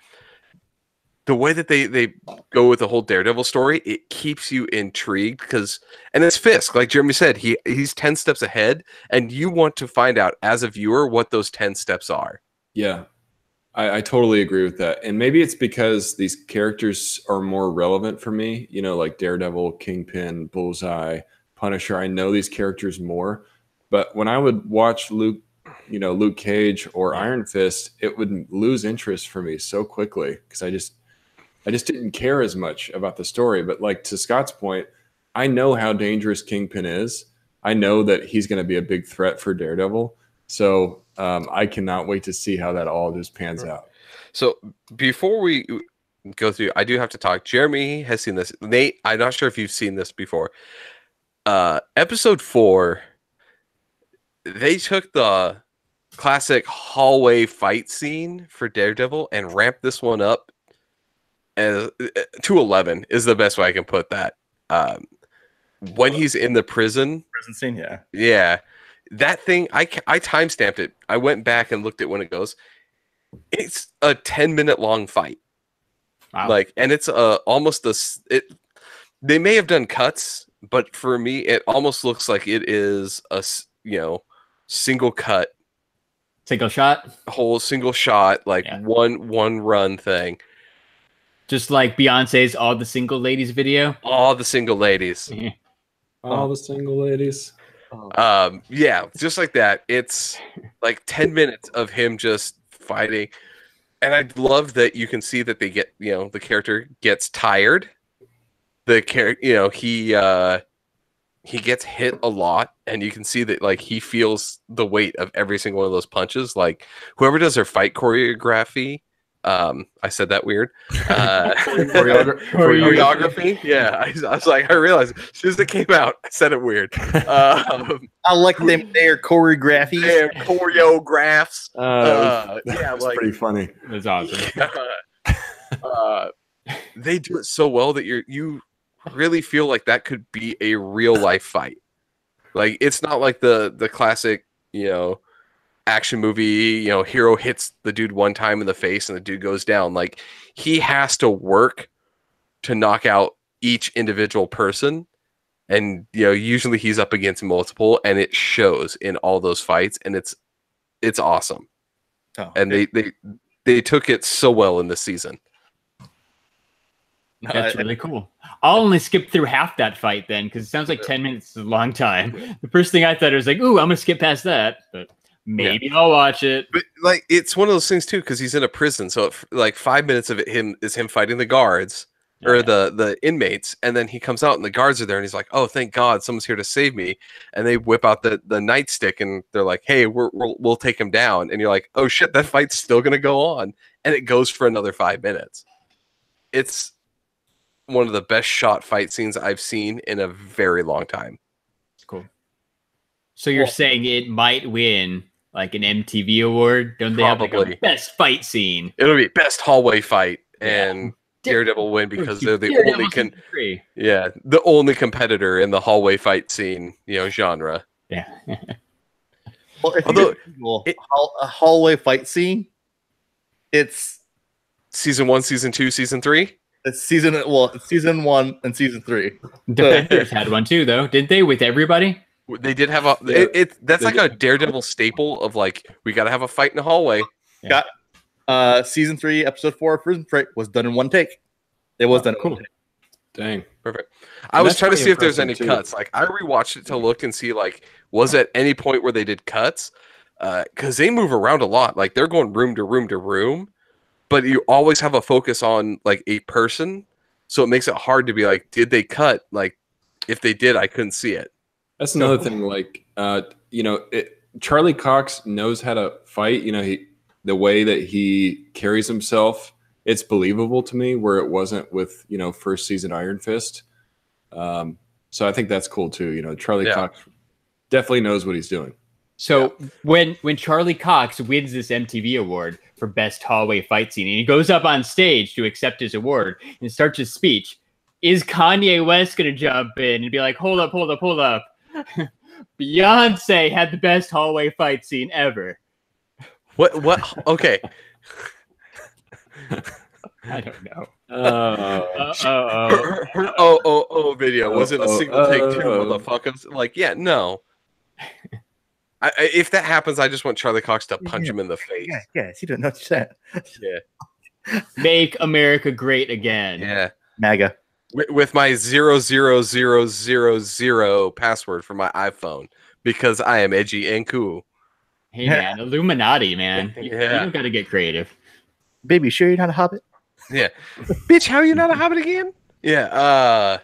the way that they go with the whole Daredevil story, it keeps you intrigued because, and it's Fisk, like Jeremy said, he's 10 steps ahead, and you want to find out as a viewer what those 10 steps are. Yeah, I totally agree with that. And maybe it's because these characters are more relevant for me, like Daredevil, Kingpin, Bullseye, Punisher. I know these characters more, but when I would watch Luke Cage or Iron Fist, it would lose interest for me so quickly because I just didn't care as much about the story. But like to Scott's point, I know how dangerous Kingpin is. I know that he's going to be a big threat for Daredevil. So I cannot wait to see how that all just pans out. So before we go through, I do have to talk. Jeremy has seen this. Nate, I'm not sure if you've seen this before. Episode 4, they took the classic hallway fight scene for Daredevil and ramped this one up as to 11 is the best way I can put that. When he's in the prison scene, yeah, that thing I timestamped it. I went back and looked at when it goes. It's a 10-minute long fight. Wow. Like, and it's almost they may have done cuts, but for me, it almost looks like it is a single cut, single shot, whole single shot, like one run thing. Just like Beyonce's "All the Single Ladies" video. All the single ladies. All the single ladies. Yeah, just like that. It's like 10 minutes of him just fighting. And I love that you can see that they get, the character gets tired. He gets hit a lot, and you can see that like he feels the weight of every single one of those punches. Like whoever does their fight choreography, I said that weird. Choreography. Yeah, I was like, I realized as soon as it came out, I said it weird. I like them. Their choreography. Their choreographs. Yeah, that's like, pretty funny. That's awesome. They do it so well that you really feel like that could be a real life fight. Like it's not like the classic, action movie, hero hits the dude one time in the face and the dude goes down. Like he has to work to knock out each individual person. And usually he's up against multiple, and it shows in all those fights, and it's awesome. And they took it so well in this season. That's really cool. I'll only skip through half that fight then, because it sounds like 10 minutes is a long time. The first thing I thought was like, ooh, I'm gonna skip past that, but maybe I'll watch it. But like, it's one of those things too, because he's in a prison, so like 5 minutes of it is him fighting the guards or the inmates, and then he comes out and the guards are there, and he's like, oh, thank God, someone's here to save me. And they whip out the nightstick, and they're like, hey, we'll take him down. And you're like, oh shit, that fight's still gonna go on, and it goes for another 5 minutes. It's one of the best shot fight scenes I've seen in a very long time. Cool. So you're saying it might win like an MTV award? Don't they have like a best fight scene? It'll be best hallway fight, and Daredevil win because they're the only the only competitor in the hallway fight scene, genre. Yeah. Well, if a hallway fight scene, it's season 1, season 2, season 3. It's season 1 and season 3. Defenders had one too, though, didn't they? With everybody, they did have that's like a Daredevil staple of like, we got to have a fight in the hallway. Yeah. Got season 3, episode 4 of Prison Break was done in one take. It was done in one take. Dang, perfect. I was trying to see if there's any cuts. Like I rewatched it to look and see like, was at any point where they did cuts? Because they move around a lot. Like they're going room to room to room. But you always have a focus on like a person, so it makes it hard to be like, did they cut? Like, if they did, I couldn't see it. That's another thing. Like, Charlie Cox knows how to fight. The way that he carries himself, it's believable to me. Where it wasn't with first season Iron Fist. So I think that's cool too. Charlie Cox definitely knows what he's doing. So when Charlie Cox wins this MTV award for best hallway fight scene, and he goes up on stage to accept his award and starts his speech, is Kanye West going to jump in and be like, hold up. Beyonce had the best hallway fight scene ever. What? Okay. I don't know. Her video wasn't a single take two, motherfuckers. Like, no. If that happens, I just want Charlie Cox to punch him in the face. Yes, you don't know what you said. Yeah. Make America great again. Yeah. MAGA. With my 00000 password for my iPhone, because I am edgy and cool. Hey, man. Illuminati, man. You don't got to get creative. Baby, sure you're not a hobbit? Yeah. Bitch, how are you not a hobbit again? Yeah.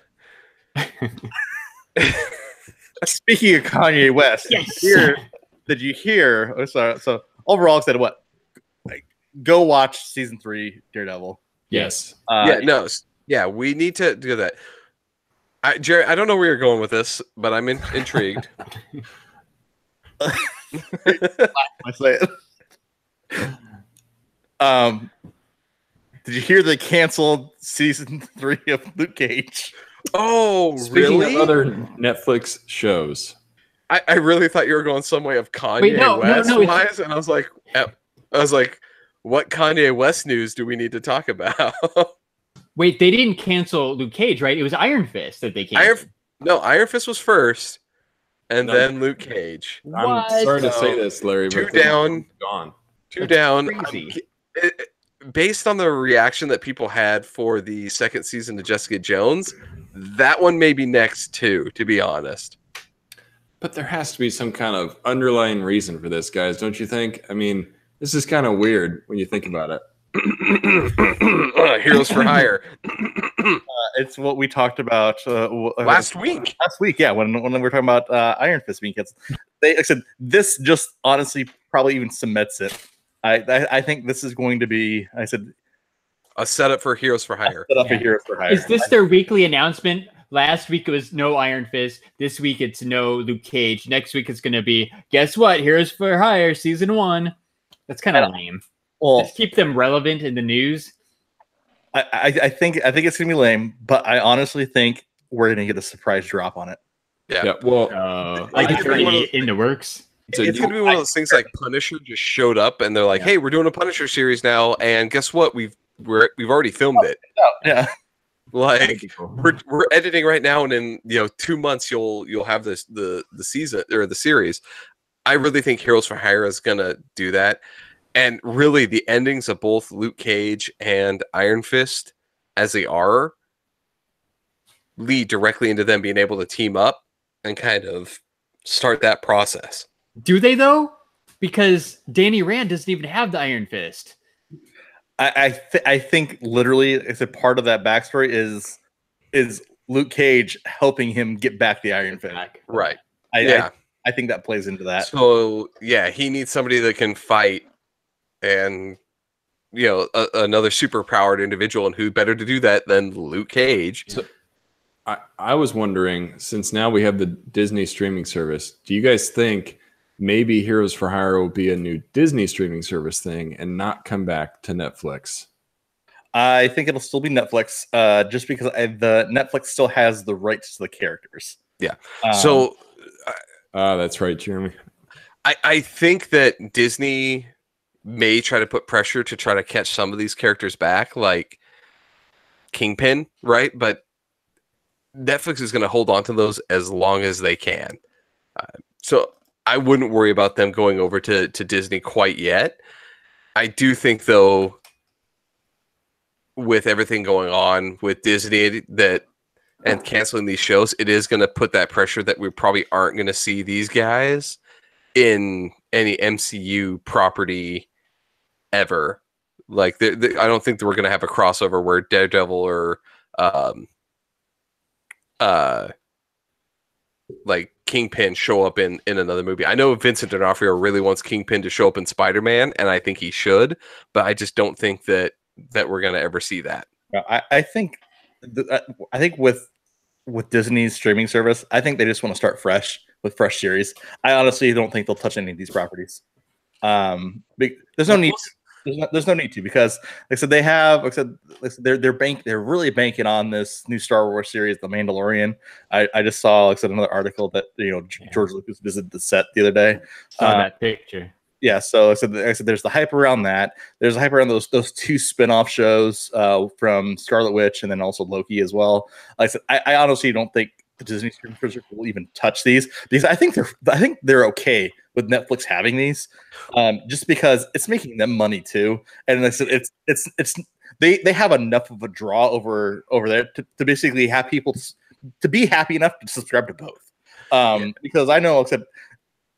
Speaking of Kanye West, did you hear? Oh, sorry. So overall, said what? Like, go watch season 3 Daredevil. Yes. We need to do that. Jerry, I don't know where you're going with this, but I'm intrigued. I say it. Did you hear they canceled season 3 of Luke Cage? Oh, Speaking really? of other Netflix shows, I really thought you were going some way of Kanye West wise, and I was like, what Kanye West news do we need to talk about? Wait, they didn't cancel Luke Cage, right? It was Iron Fist that they canceled. Iron Fist was first, and then Luke Cage. I'm sorry to say this, Larry, Two but down, gone. Two down. Crazy. based on the reaction that people had for the second season of Jessica Jones, that one may be next too, to be honest. But there has to be some kind of underlying reason for this, guys, don't you think? I mean, this is kind of weird when you think about it. Heroes for Hire. It's what we talked about last week. Last week, yeah, when we were talking about Iron Fist being kids. Like I said, this just honestly probably even cements it. I think this is going to be, I said, a setup for Heroes for Hire. Set up for Heroes for Hire. Is this their weekly announcement? Last week it was no Iron Fist. This week it's no Luke Cage. Next week it's going to be, guess what? Heroes for Hire season 1. That's kind of lame. Well, just keep them relevant in the news. I think it's gonna be lame, but I honestly think we're gonna get a surprise drop on it. Yeah. Well, like it's already in the works. It's gonna be one of those things like Punisher just showed up and they're like, "Hey, we're doing a Punisher series now, and guess what? We've already filmed it." Yeah. Like we're editing right now, and in 2 months you'll have this the season or the series. I really think Heroes for Hire is gonna do that. And really, the endings of both Luke Cage and Iron Fist, as they are, lead directly into them being able to team up and kind of start that process. Do they, though? Because Danny Rand doesn't even have the Iron Fist. I think literally, it's a part of that backstory is Luke Cage helping him get back the Iron Fist. Right. I think that plays into that. So, yeah, he needs somebody that can fight. And another super powered individual, and who better to do that than Luke Cage? So I was wondering, since now we have the Disney streaming service, do you guys think maybe Heroes for Hire will be a new Disney streaming service thing and not come back to Netflix? I think it'll still be Netflix, just because the Netflix still has the rights to the characters. Yeah. That's right, Jeremy. I think that Disney may try to put pressure to try to catch some of these characters back, like Kingpin, right? But Netflix is going to hold on to those as long as they can. So I wouldn't worry about them going over to Disney quite yet. I do think, though, with everything going on with Disney and canceling these shows, it is going to put that pressure that we probably aren't going to see these guys in any MCU property ever. Like, I don't think that we're going to have a crossover where Daredevil or like Kingpin show up in another movie. I know Vincent D'Onofrio really wants Kingpin to show up in Spider-Man, and I think he should, but I just don't think that we're going to ever see that. I think with Disney's streaming service, I think they just want to start fresh with fresh series. I honestly don't think they'll touch any of these properties. There's no need. There's no need to, because like I said, they have. Like I said, they're really banking on this new Star Wars series, The Mandalorian. I just saw, like I said, another article that George Lucas visited the set the other day. Saw that picture. Yeah, so I said there's the hype around that. There's the hype around those two spin-off shows from Scarlet Witch and then also Loki as well. Like I said, I honestly don't think the Disney streaming service will even touch these, because I think they're okay with Netflix having these, just because it's making them money too. And like I said, it's they have enough of a draw over there to basically have people to be happy enough to subscribe to both. Because I know, except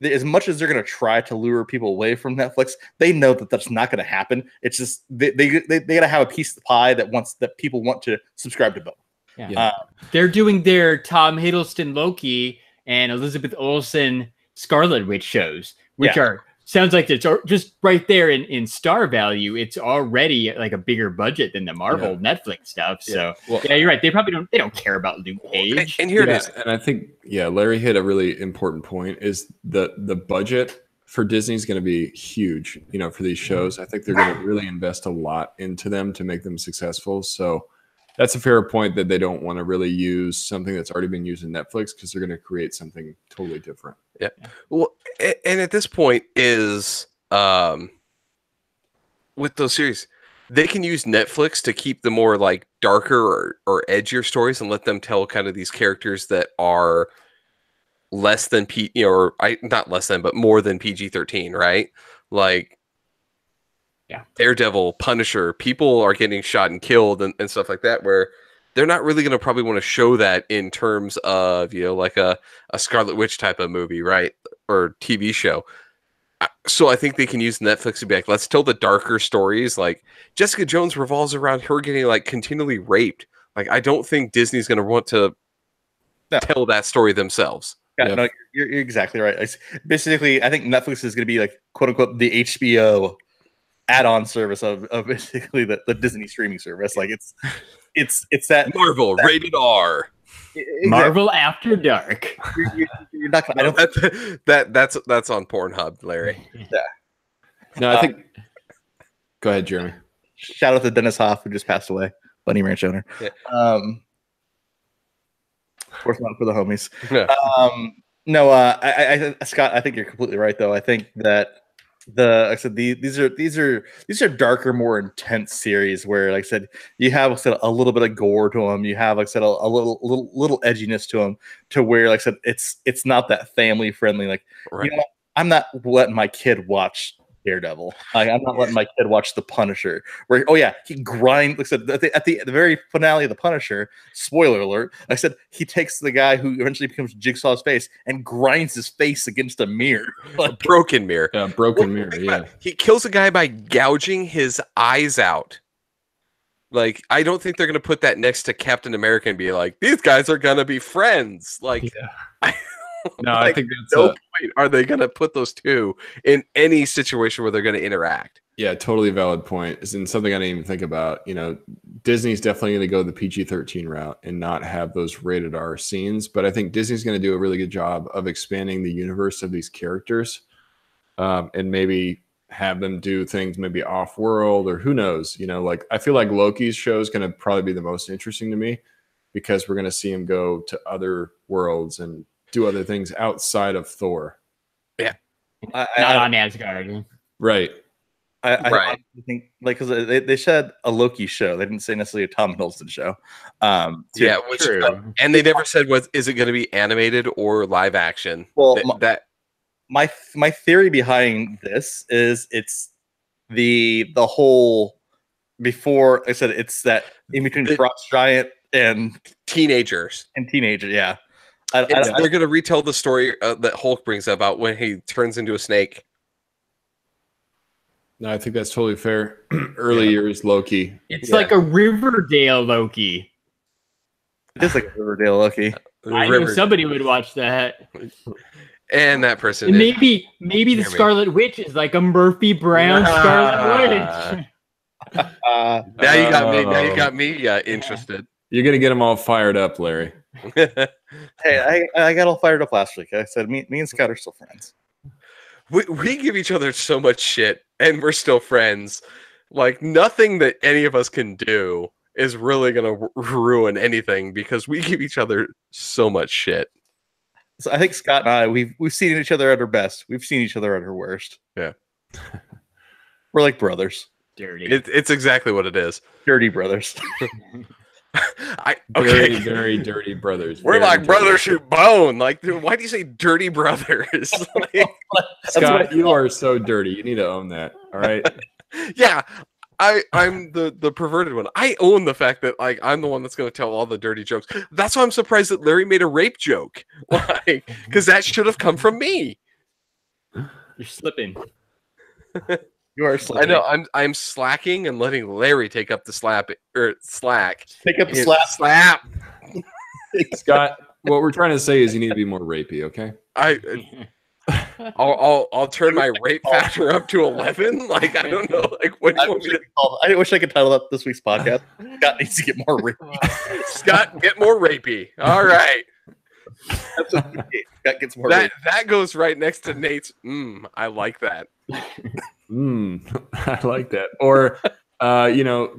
as much as they're going to try to lure people away from Netflix, they know that that's not going to happen. It's just they got to have a piece of the pie that people want to subscribe to both. Yeah. They're doing their Tom Hiddleston Loki and Elizabeth Olsen Scarlet Witch shows, which sounds like it's just right there in star value. It's already like a bigger budget than the Marvel Netflix stuff. So you're right. They probably don't care about Luke Cage. And here it is. And I think Larry hit a really important point. Is the budget for Disney is going to be huge. For these shows, I think they're going to really invest a lot into them to make them successful. So that's a fair point, that they don't want to really use something that's already been used in Netflix, because they're going to create something totally different. Yeah. Well, and at this point is with those series, they can use Netflix to keep the more like darker or edgier stories and let them tell kind of these characters that are less than not less than, but more than PG-13, right? Like, Daredevil, Punisher, people are getting shot and killed and stuff like that, where they're not really going to probably want to show that in terms of, like a Scarlet Witch type of movie, right? Or TV show. So I think they can use Netflix to be like, let's tell the darker stories. Like Jessica Jones revolves around her getting like continually raped. Like, I don't think Disney's going to want to tell that story themselves. Yeah, no, you're exactly right. Basically, I think Netflix is going to be like, quote unquote, the HBO add-on service of basically the Disney streaming service. Like it's that Marvel rated R. Exactly. Marvel After Dark. You're not gonna, I don't, that's on Pornhub, Larry. Yeah. No, I think. Go ahead, Jeremy. Shout out to Dennis Hoff, who just passed away, Bunny Ranch owner. Yeah. Fourth one for the homies. Yeah. No, I Scott, I think you're completely right, though. I think that like I said, these are darker, more intense series where, like I said, you have, like I said, a little bit of gore to them. You have, like I said, a little edginess to them, to where, like I said, it's not that family friendly. Like, right. You know, I'm not letting my kid watch Daredevil. Like, I'm not letting my kid watch The Punisher. Where, oh yeah, he grinds. Like I said, at the very finale of The Punisher, spoiler alert, like I said, he takes the guy who eventually becomes Jigsaw's face and grinds his face against a mirror. A broken mirror. Yeah, broken mirror. Yeah. He kills a guy by gouging his eyes out. Like, I don't think they're gonna put that next to Captain America and be like, these guys are gonna be friends. Like, yeah. No, like, I think that's no point are they gonna put those two in any situation where they're gonna interact. Yeah, totally valid point. It's something I didn't even think about. You know, Disney's definitely going to go the PG-13 route and not have those rated R scenes. But I think Disney's going to do a really good job of expanding the universe of these characters, and maybe have them do things maybe off-world, or who knows. You know, like I feel like Loki's show is going to probably be the most interesting to me, because we're going to see him go to other worlds and do other things outside of Thor. Yeah, not on Asgard. Right. I think, like, because they said a Loki show, they didn't say necessarily a Tom Hiddleston show. Yeah, which, and they never said is it going to be animated or live action. Well, my theory behind this is it's the whole, before, like I said, it's that in between Frost Giant and teenagers. Yeah. They're going to retell the story that Hulk brings about when he turns into a snake. No, I think that's totally fair. Early years Loki. It's like a Riverdale Loki. It is like a Riverdale Loki. I know somebody would watch that. And that person. And maybe the Scarlet Witch is like a Murphy Brown Scarlet Witch. Now you got me. Now you got me interested. You're gonna get them all fired up, Larry. Hey, I got all fired up last week. I said me and Scott are still friends. We give each other so much shit, and we're still friends. Like, nothing that any of us can do is really going to ruin anything, because we give each other so much shit. So I think Scott and I, we've seen each other at our best. We've seen each other at our worst. Yeah. We're like brothers. Dirty. It's exactly what it is. Dirty brothers. Very, very dirty brothers. We're like brothers who bone. Like, dude, why do you say dirty brothers? Like, Scott, you are so dirty. You need to own that. All right. Yeah, I'm the perverted one. I own the fact that, like, I'm the one that's going to tell all the dirty jokes. That's why I'm surprised that Larry made a rape joke, like, because that should have come from me. You're slipping. You are slipping. I know. I'm slacking and letting Larry take up the slack. Take up the slap. Slap. Scott, what we're trying to say is you need to be more rapey, okay? I'll turn my rape factor up to 11. Like, I don't know. Like, what do you want me to? I wish I could title up this week's podcast. Scott needs to get more rapey. Scott, get more rapey. All right. That's what Scott gets more. That goes right next to Nate's. I like that. I like that. Or,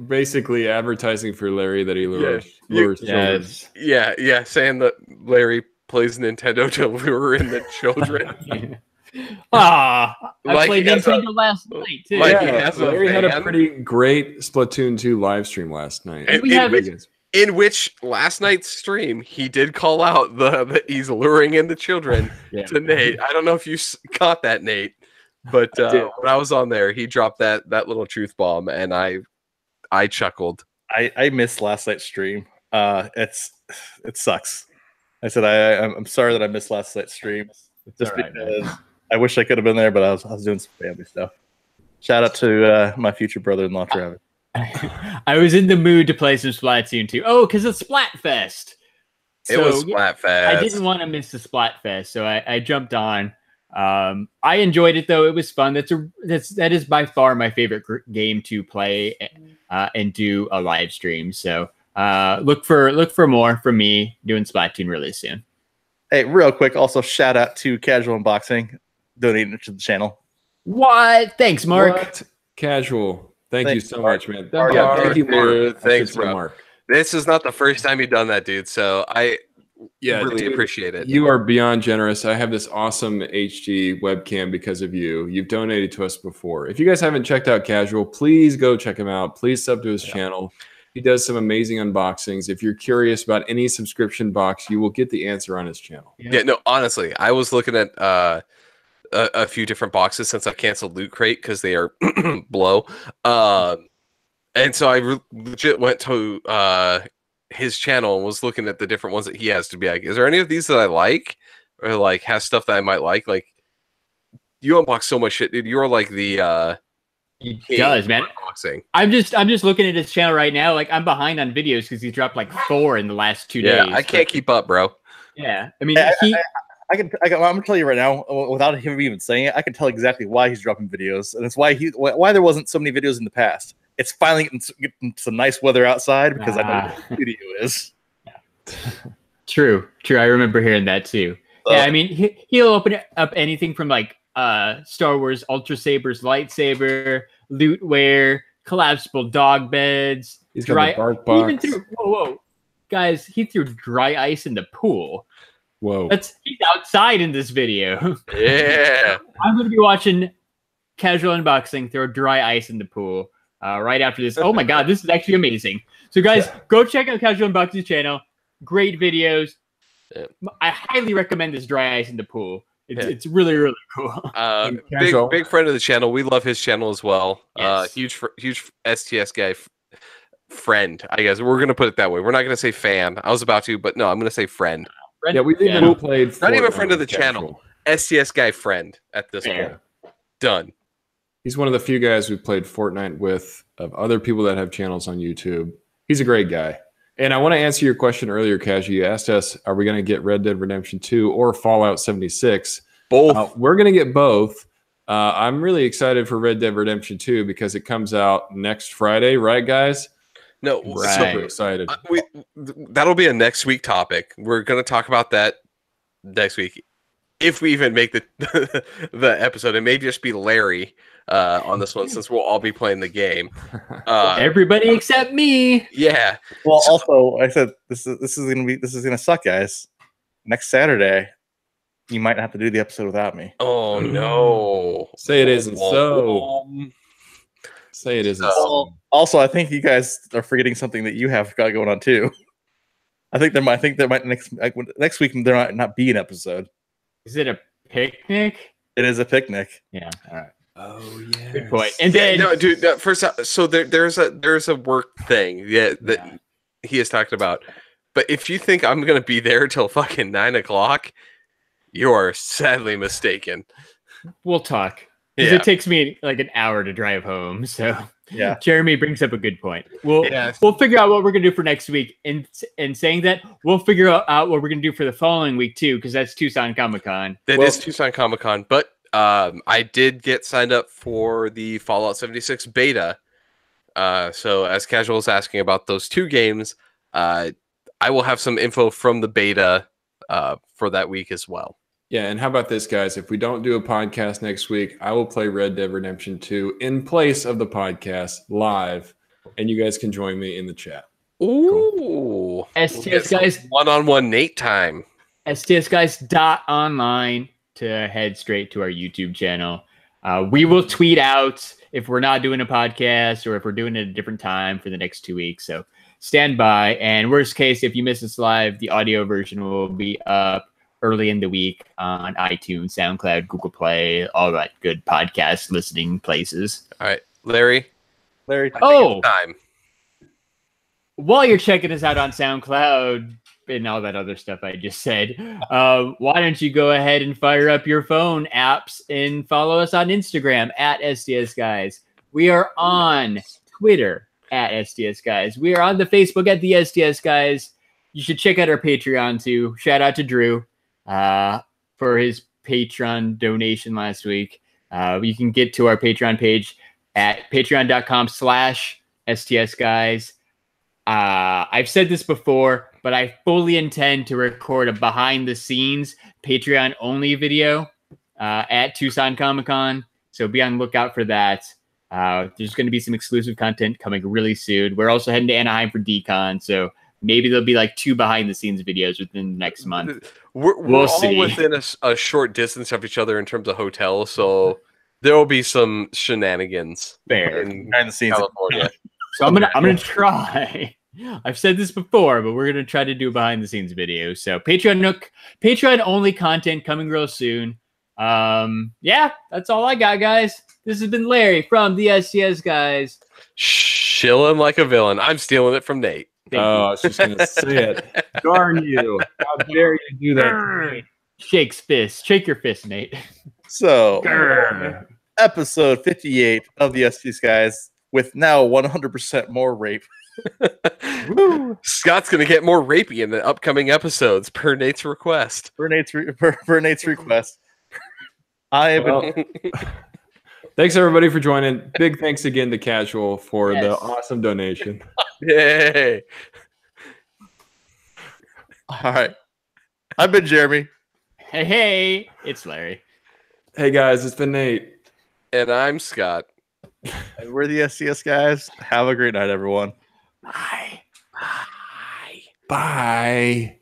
basically advertising for Larry that he lures children. Yeah, saying that Larry plays Nintendo to lure in the children. I Like, played Nintendo last night too. Like, Larry had a pretty great Splatoon 2 live stream last night. In which last night's stream, he did call out the he's luring in the children to Nate. I don't know if you caught that, Nate. But when I was on there, he dropped that little truth bomb, and I chuckled. I missed last night's stream. It sucks. I said I'm sorry that I missed last night's stream. Just right, because I wish I could have been there, but I was doing some family stuff. Shout out to my future brother-in-law, Travis. I was in the mood to play some Splatoon 2. Oh, because it's Splatfest. It was Splatfest. I didn't want to miss the Splatfest, so I jumped on. I enjoyed it though; it was fun. That is by far my favorite game to play and do a live stream. So look for more from me doing Splatoon really soon. Hey, real quick, also shout out to Casual Unboxing donating to the channel. What? Thanks, Mark. What? Casual. Thank you so much, man. Thank you, Mark. Thanks, bro. Mark. This is not the first time you've done that, dude. So I really dude, appreciate it. You are beyond generous. I have this awesome HD webcam because of you. You've donated to us before. If you guys haven't checked out Casual, please go check him out. Please sub to his channel. He does some amazing unboxings. If you're curious about any subscription box, you will get the answer on his channel. Yeah, no, honestly, I was looking at a few different boxes since I canceled Loot Crate because they are blow. And so I legit went to his channel and was looking at the different ones that he has to be like, is there any of these that I like or like has stuff that I might like? Like you unbox so much shit, dude. You're like the he does, man. Unboxing. I'm just looking at his channel right now. Like I'm behind on videos because he's dropped like 4 in the last 2 days. I can't keep up, bro. Yeah, I mean, I'm gonna tell you right now, without him even saying it, I can tell exactly why he's dropping videos, and it's why there wasn't so many videos in the past. It's finally getting some nice weather outside because I know what the video is. True. I remember hearing that too. Yeah, I mean, he'll open up anything from like Star Wars Ultra Saber's lightsaber, lootware, collapsible dog beds. He's got the bark box. Even threw whoa, guys! He threw dry ice in the pool. Whoa! He's outside in this video. Yeah, I'm going to be watching Casual Unboxing throw dry ice in the pool right after this. Oh my god, this is actually amazing. So guys, go check out Casual Unboxing's channel. Great videos. Yeah. I highly recommend this dry ice in the pool. It's really, really cool. Big friend of the channel. We love his channel as well. Yes. Huge STS guy friend. I guess we're gonna put it that way. We're not gonna say fan. I was about to, but no, I'm gonna say friend. Yeah, we've even played. Not even friend of the channel. STS guy friend at this point. Done. He's one of the few guys we've played Fortnite with of other people that have channels on YouTube. He's a great guy. And I want to answer your question earlier, Cash. You asked us, are we going to get Red Dead Redemption 2 or Fallout 76? Both. We're going to get both. I'm really excited for Red Dead Redemption 2 because it comes out next Friday, right, guys? No, right. Super excited. That'll be a next week topic. We're going to talk about that next week. If we even make the episode, it may just be Larry on this one since we'll all be playing the game. Everybody except me. Yeah. Well, also, I said this is gonna suck, guys. Next Saturday, you might have to do the episode without me. Oh no! Say it isn't so. Say it isn't so. Also, I think you guys are forgetting something that you have got going on too. I think there might next week there might not be an episode. Is it a picnic? It is a picnic. Yeah. All right. Oh yeah. Good point. And then no, dude. First, so there's a work thing that he has talked about. But if you think I'm gonna be there till fucking 9 o'clock, you are sadly mistaken. We'll talk. Because it takes me like an hour to drive home. So yeah, Jeremy brings up a good point. We'll figure out what we're gonna do for next week. And saying that, we'll figure out what we're gonna do for the following week too, because that's Tucson Comic-Con. That is Tucson Comic-Con, but I did get signed up for the Fallout 76 beta. So as Casual is asking about those 2 games, I will have some info from the beta for that week as well. Yeah, and how about this, guys? If we don't do a podcast next week, I will play Red Dead Redemption 2 in place of the podcast live, and you guys can join me in the chat. Ooh. Cool. STS Guys. One-on-one Nate time. STS Guys .online to head straight to our YouTube channel. We will tweet out if we're not doing a podcast or if we're doing it at a different time for the next 2 weeks. So stand by. And worst case, if you miss us live, the audio version will be up early in the week on iTunes, SoundCloud, Google Play, all that good podcast listening places. All right, Larry. Larry. I think it's time. While you're checking us out on SoundCloud and all that other stuff I just said, why don't you go ahead and fire up your phone apps and follow us on Instagram at STS Guys. We are on Twitter at STS Guys. We are on the Facebook at the STS Guys. You should check out our Patreon too. Shout out to Drew for his Patreon donation last week. You can get to our Patreon page at patreon.com/STS Guys. I've said this before, but I fully intend to record a behind the scenes Patreon only video at Tucson Comic Con. So be on the lookout for that. There's going to be some exclusive content coming really soon. We're also heading to Anaheim for DCon, so maybe there'll be like 2 behind the scenes videos within the next month. We're all within a short distance of each other in terms of hotels, so there will be some shenanigans behind the scenes. California. So I'm gonna try. I've said this before, but we're gonna try to do behind the scenes videos. So Patreon only content coming real soon. Yeah, that's all I got, guys. This has been Larry from the STS Guys. Chilling like a villain. I'm stealing it from Nate. I was just gonna say it. Darn you! How dare you do that? Shake your fist, Nate. So, episode 58 of the STS Guys with now 100% more rape. Woo. Scott's gonna get more rapey in the upcoming episodes per Nate's request. Per Nate's request. Thanks everybody for joining. Big thanks again to Casual for the awesome donation. Yay! All right, I've been Jeremy. Hey, it's Larry. Hey guys, it's been Nate. And I'm Scott. And we're the STS Guys. Have a great night, everyone. Bye. Bye.